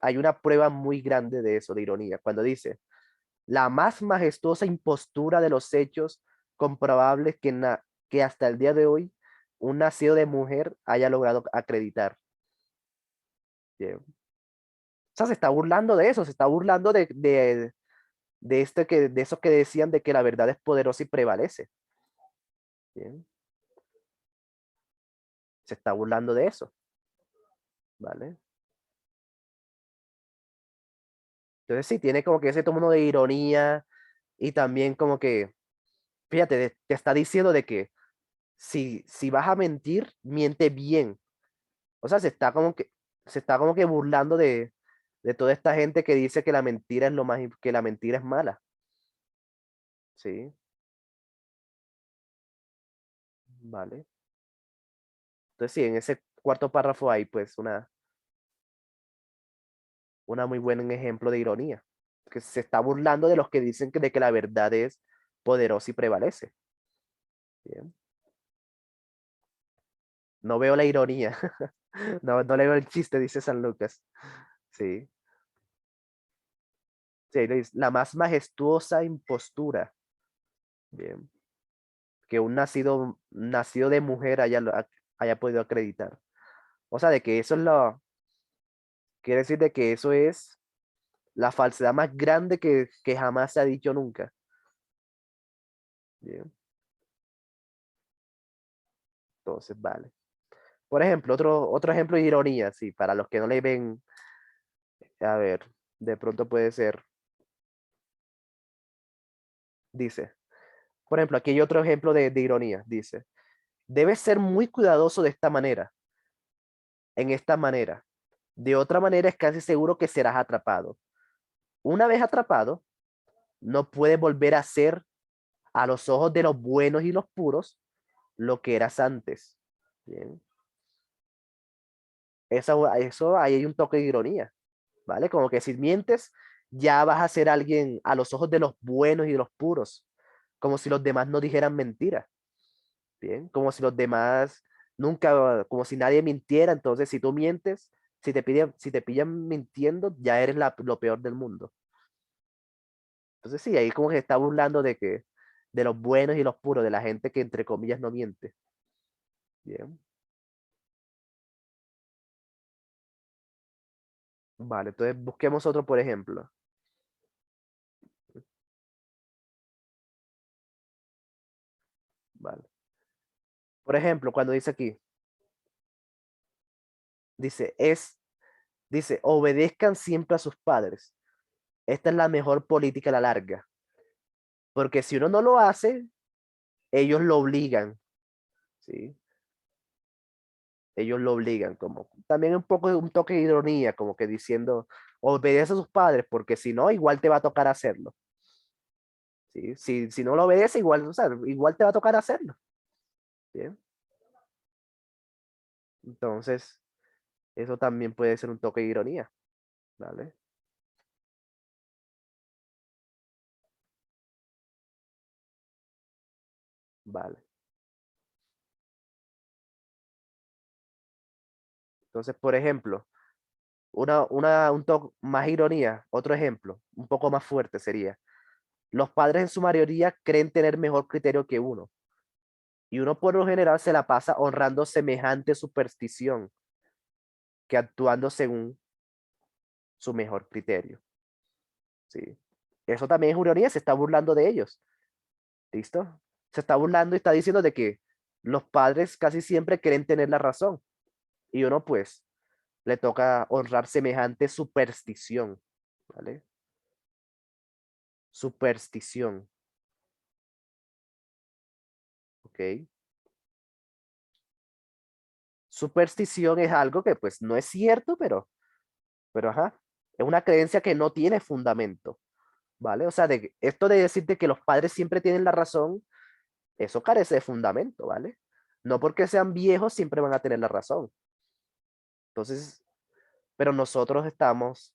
hay una prueba muy grande de eso, de ironía, cuando dice, la más majestuosa impostura de los hechos comprobables que hasta el día de hoy un nacido de mujer haya logrado acreditar. Bien. O sea, se está burlando de eso, se está burlando de eso que decían de que la verdad es poderosa y prevalece. Bien. Se está burlando de eso, ¿vale? Entonces sí, tiene como que ese tono de ironía y también como que, fíjate, te está diciendo de que si vas a mentir, miente bien. O sea, se está como que burlando de toda esta gente que dice que la mentira es que la mentira es mala. Sí, vale. Entonces sí, en ese cuarto párrafo hay pues una muy buen ejemplo de ironía, que se está burlando de los que dicen de que la verdad es poderosa y prevalece. Bien. No veo la ironía. No, no le veo el chiste, dice San Lucas. Sí. Sí, la más majestuosa impostura. Bien. Que un nacido de mujer haya podido acreditar. O sea, de que eso es lo, quiere decir de que eso es la falsedad más grande que jamás se ha dicho nunca. Bien. Entonces, vale. Por ejemplo, otro ejemplo de ironía, sí, para los que no le ven, a ver, de pronto puede ser, dice, por ejemplo, aquí hay otro ejemplo de ironía, dice, debes ser muy cuidadoso de esta manera, en esta manera. De otra manera es casi seguro que serás atrapado. Una vez atrapado, no puedes volver a ser a los ojos de los buenos y los puros lo que eras antes. Bien. Eso ahí hay un toque de ironía, ¿vale? Como que si mientes, ya vas a ser alguien a los ojos de los buenos y de los puros, como si los demás no dijeran mentiras, ¿bien? Como si los demás nunca, como si nadie mintiera, entonces si tú mientes, si te pillan mintiendo, ya eres lo peor del mundo. Entonces sí, ahí como que se está burlando de los buenos y los puros, de la gente que entre comillas no miente. Bien, vale, entonces busquemos otro, por ejemplo. Vale. Por ejemplo, cuando dice aquí, dice, obedezcan siempre a sus padres. Esta es la mejor política a la larga, porque si uno no lo hace, ellos lo obligan, ¿sí? Ellos lo obligan, como también un poco un toque de ironía, como que diciendo, obedece a sus padres, porque si no, igual te va a tocar hacerlo, ¿sí? Si no lo obedece, igual, o sea, igual te va a tocar hacerlo, ¿bien? Entonces, eso también puede ser un toque de ironía, ¿vale? Vale. Entonces, por ejemplo, un toque más ironía, otro ejemplo, un poco más fuerte sería, los padres en su mayoría creen tener mejor criterio que uno, y uno por lo general se la pasa honrando semejante superstición que actuando según su mejor criterio, ¿sí? Eso también es ironía, se está burlando de ellos, ¿listo? Se está burlando y está diciendo de que los padres casi siempre creen tener la razón, y uno pues le toca honrar semejante superstición, ¿vale? Superstición, ¿ok? Superstición es algo que pues no es cierto, pero ajá, es una creencia que no tiene fundamento, ¿vale? O sea, esto de decirte que los padres siempre tienen la razón, eso carece de fundamento, ¿vale? No porque sean viejos siempre van a tener la razón. Entonces, pero nosotros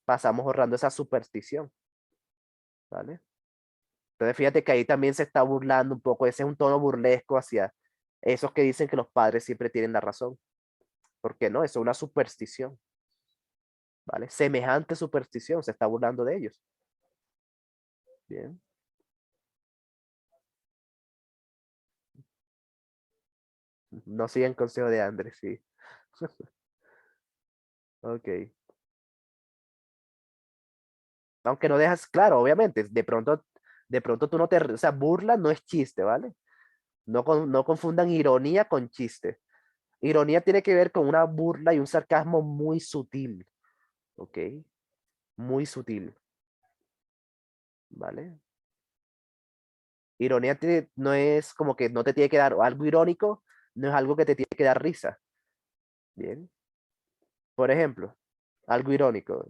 pasamos ahorrando esa superstición, ¿vale? Entonces, fíjate que ahí también se está burlando un poco, ese es un tono burlesco hacia esos que dicen que los padres siempre tienen la razón. ¿Por qué no? Eso es una superstición, ¿vale? Semejante superstición, se está burlando de ellos. Bien. No siguen consejo de Andrés, sí. Ok. Aunque no dejas claro, obviamente, de pronto tú no te, o sea, burla no es chiste, ¿vale? No confundan ironía con chiste. Ironía tiene que ver con una burla y un sarcasmo muy sutil, ¿ok? Muy sutil, ¿vale? Ironía no es como que no te tiene que dar algo irónico, no es algo que te tiene que dar risa, ¿bien? Por ejemplo, algo irónico,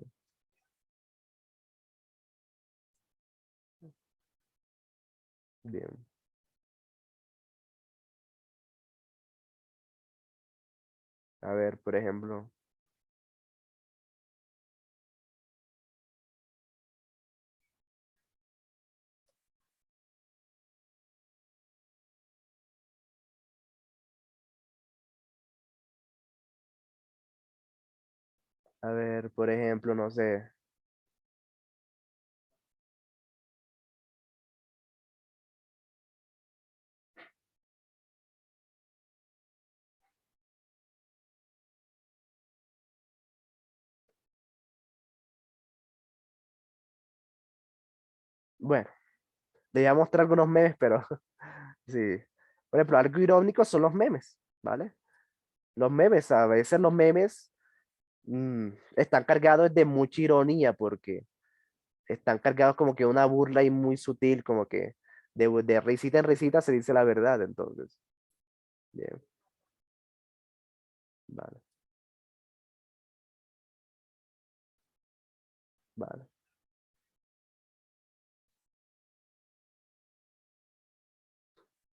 bien. A ver, por ejemplo, A ver, por ejemplo, no sé. Bueno, le voy a mostrar algunos memes, pero sí. Por ejemplo, algo irónico son los memes, ¿vale? Los memes, a veces los memes están cargados de mucha ironía porque están cargados como que una burla y muy sutil, como que de risita en risita se dice la verdad, entonces. Bien, vale, vale.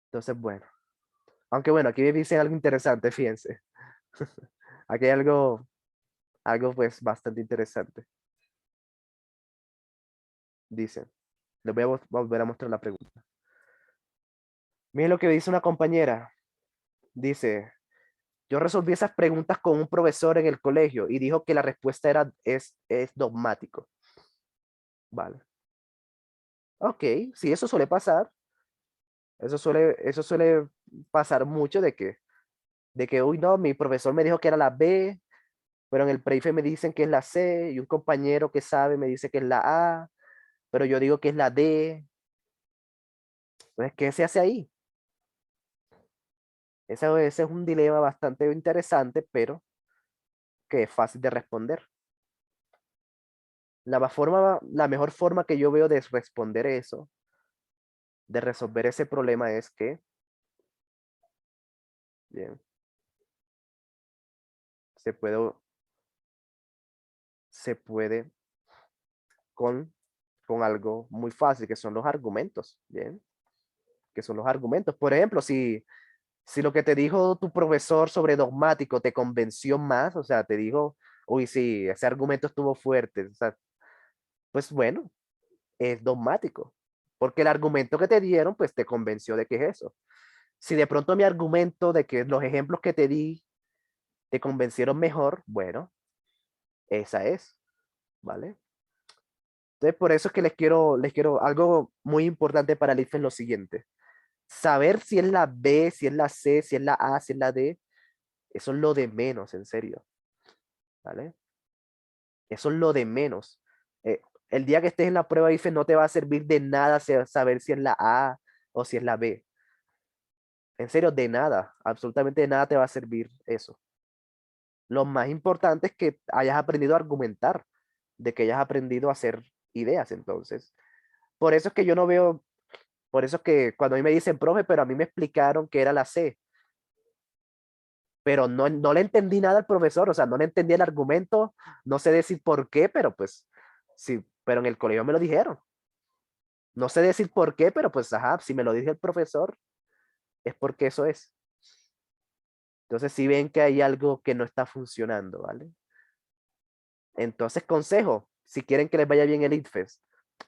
Entonces, bueno. Aunque bueno, aquí me dicen algo interesante, fíjense. Aquí hay algo pues bastante interesante. Dicen, les voy a volver a mostrar la pregunta. Miren lo que dice una compañera. Dice, yo resolví esas preguntas con un profesor en el colegio y dijo que la respuesta es dogmático. Vale. Ok, sí, eso suele pasar. Eso suele pasar mucho de que, uy, no, mi profesor me dijo que era la B, pero en el pre me dicen que es la C y un compañero que sabe me dice que es la A, pero yo digo que es la D. Entonces, ¿qué se hace ahí? Ese es un dilema bastante interesante, pero que es fácil de responder. La mejor forma que yo veo de responder eso, de resolver ese problema es que, bien, se puede, se puede con algo muy fácil, que son los argumentos, bien, que son los argumentos. Por ejemplo, si lo que te dijo tu profesor sobre dogmático te convenció más, o sea, te dijo, uy, sí, ese argumento estuvo fuerte, o sea, pues bueno, es dogmático, porque el argumento que te dieron, pues te convenció de que es eso. Si de pronto mi argumento de que los ejemplos que te di te convencieron mejor, bueno, esa es, ¿vale? Entonces, por eso es que les quiero, algo muy importante para el IFE es lo siguiente. Saber si es la B, si es la C, si es la A, si es la D, eso es lo de menos, en serio, ¿vale? Eso es lo de menos. Eh, el día que estés en la prueba IFE no te va a servir de nada saber si es la A o si es la B. En serio, de nada, absolutamente de nada te va a servir eso. Lo más importante es que hayas aprendido a argumentar, de que hayas aprendido a hacer ideas, entonces. Por eso es que yo no veo, por eso es que cuando a mí me dicen, profe, pero a mí me explicaron que era la C, pero no le entendí nada al profesor, o sea, no le entendí el argumento, no sé decir por qué, pero pues sí, pero en el colegio me lo dijeron. No sé decir por qué, pero pues, ajá, si me lo dice el profesor, es porque eso es. Entonces, si ven que hay algo que no está funcionando, ¿vale? Entonces, consejo, si quieren que les vaya bien el ITFES,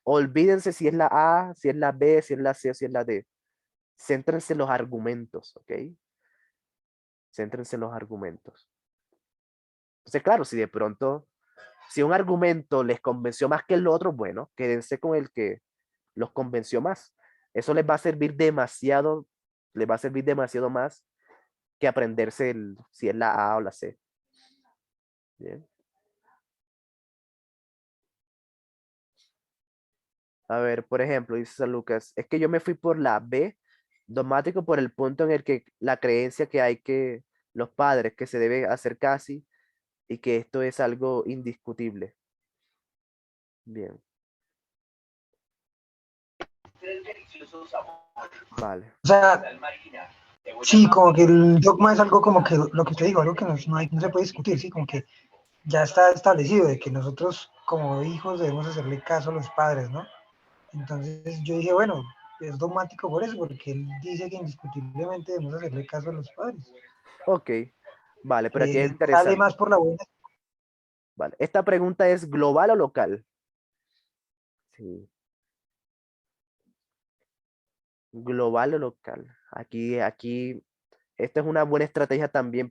olvídense si es la A, si es la B, si es la C o si es la D. Céntrense en los argumentos, ¿ok? Céntrense en los argumentos. Entonces, claro, si de pronto, si un argumento les convenció más que el otro, bueno, quédense con el que los convenció más. Eso les va a servir demasiado más que aprenderse si es la A o la C. Bien. A ver, por ejemplo, dice San Lucas, es que yo me fui por la B, dogmático por el punto en el que la creencia que hay que los padres, que se debe hacer casi y que esto es algo indiscutible. Bien, vale. O sea, sí, como que el dogma es algo como que lo que usted dijo, algo que no se puede discutir, sí, como que ya está establecido de que nosotros como hijos debemos hacerle caso a los padres, ¿no? Entonces yo dije, bueno, es dogmático por eso, porque él dice que indiscutiblemente debemos hacerle caso a los padres. Ok, vale, pero aquí es Sale interesante. más por la buena. Vale, esta pregunta es global o local. Sí, global o local. Aquí, esta es una buena estrategia también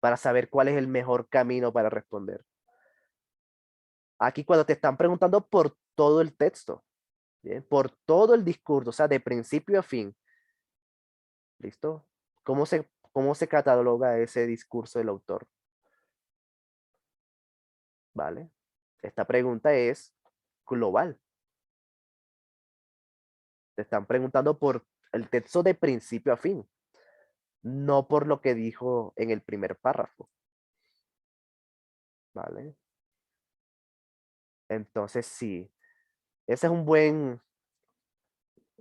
para saber cuál es el mejor camino para responder. Aquí cuando te están preguntando por todo el texto, ¿bien? Por todo el discurso, o sea, de principio a fin. ¿Listo? Cómo se cataloga ese discurso del autor? ¿Vale? Esta pregunta es global. Te están preguntando por el texto de principio a fin, no por lo que dijo en el primer párrafo. ¿Vale? Entonces, sí, ese es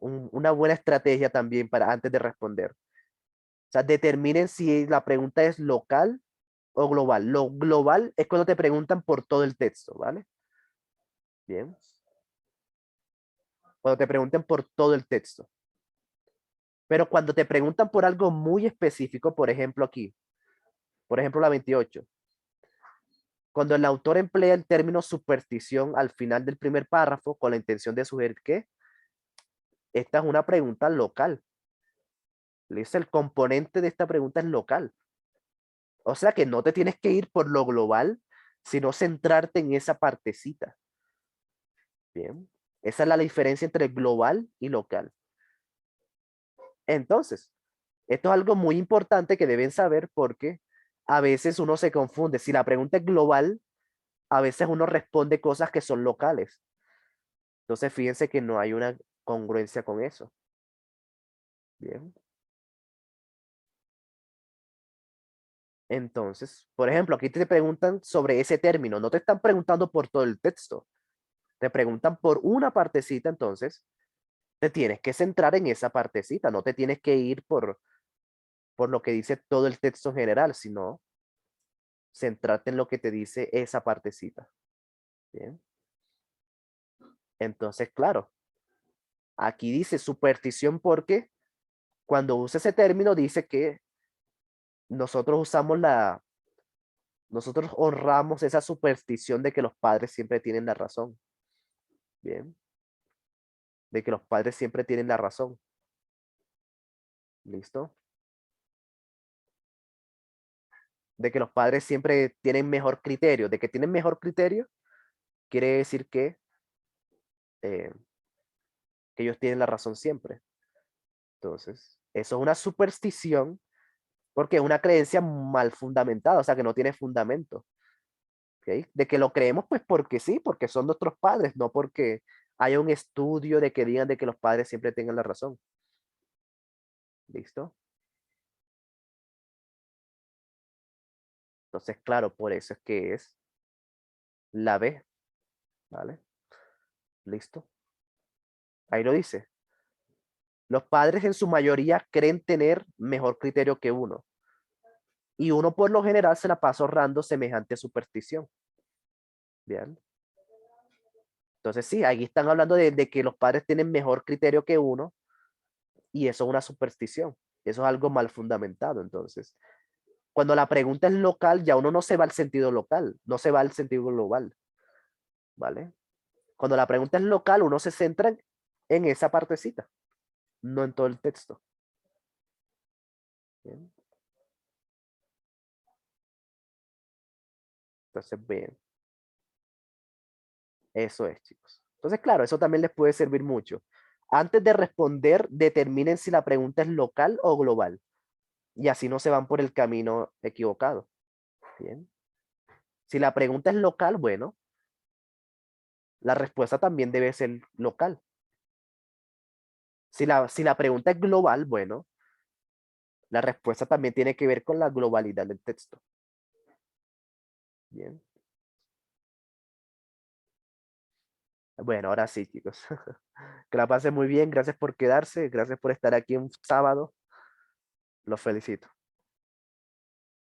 una buena estrategia también para antes de responder. O sea, determinen si la pregunta es local o global. Lo global es cuando te preguntan por todo el texto, ¿vale? Bien. Cuando te pregunten por todo el texto. Pero cuando te preguntan por algo muy específico, por ejemplo aquí, por ejemplo la 28, cuando el autor emplea el término superstición al final del primer párrafo con la intención de sugerir que esta es una pregunta local. ¿Listo? El componente de esta pregunta es local. O sea que no te tienes que ir por lo global, sino centrarte en esa partecita. Bien. Esa es la diferencia entre global y local. Entonces, esto es algo muy importante que deben saber porque a veces uno se confunde. Si la pregunta es global, a veces uno responde cosas que son locales. Entonces, fíjense que no hay una congruencia con eso. Bien. Entonces, por ejemplo, aquí te preguntan sobre ese término. No te están preguntando por todo el texto. Te preguntan por una partecita, entonces te tienes que centrar en esa partecita. No te tienes que ir por lo que dice todo el texto en general, sino centrarte en lo que te dice esa partecita. Bien. Entonces, claro, aquí dice superstición porque cuando usa ese término dice que nosotros nosotros honramos esa superstición de que los padres siempre tienen la razón. Bien. De que los padres siempre tienen la razón. ¿Listo? De que los padres siempre tienen mejor criterio. De que tienen mejor criterio quiere decir eh, que ellos tienen la razón siempre. Entonces, eso es una superstición porque es una creencia mal fundamentada, o sea, que no tiene fundamento. ¿Ok? De que lo creemos, pues porque sí, porque son nuestros padres, no porque haya un estudio de que digan de que los padres siempre tengan la razón. ¿Listo? Entonces, claro, por eso es que es la B. ¿Vale? ¿Listo? Ahí lo dice. Los padres en su mayoría creen tener mejor criterio que uno. Y uno por lo general se la pasa ahorrando semejante superstición. Bien. Entonces sí, ahí están hablando de que los padres tienen mejor criterio que uno y eso es una superstición. Eso es algo mal fundamentado. Entonces, cuando la pregunta es local, ya uno no se va al sentido local, no se va al sentido global. ¿Vale? Cuando la pregunta es local, uno se centra en esa partecita, no en todo el texto. Bien. Entonces, bien. Eso es, chicos. Entonces, claro, eso también les puede servir mucho. Antes de responder, determinen si la pregunta es local o global. Y así no se van por el camino equivocado. Bien. Si la pregunta es local, bueno, la respuesta también debe ser local. Si la pregunta es global, bueno, la respuesta también tiene que ver con la globalidad del texto. Bien. Bueno, ahora sí, chicos. Que la pasen muy bien. Gracias por quedarse. Gracias por estar aquí un sábado. Los felicito.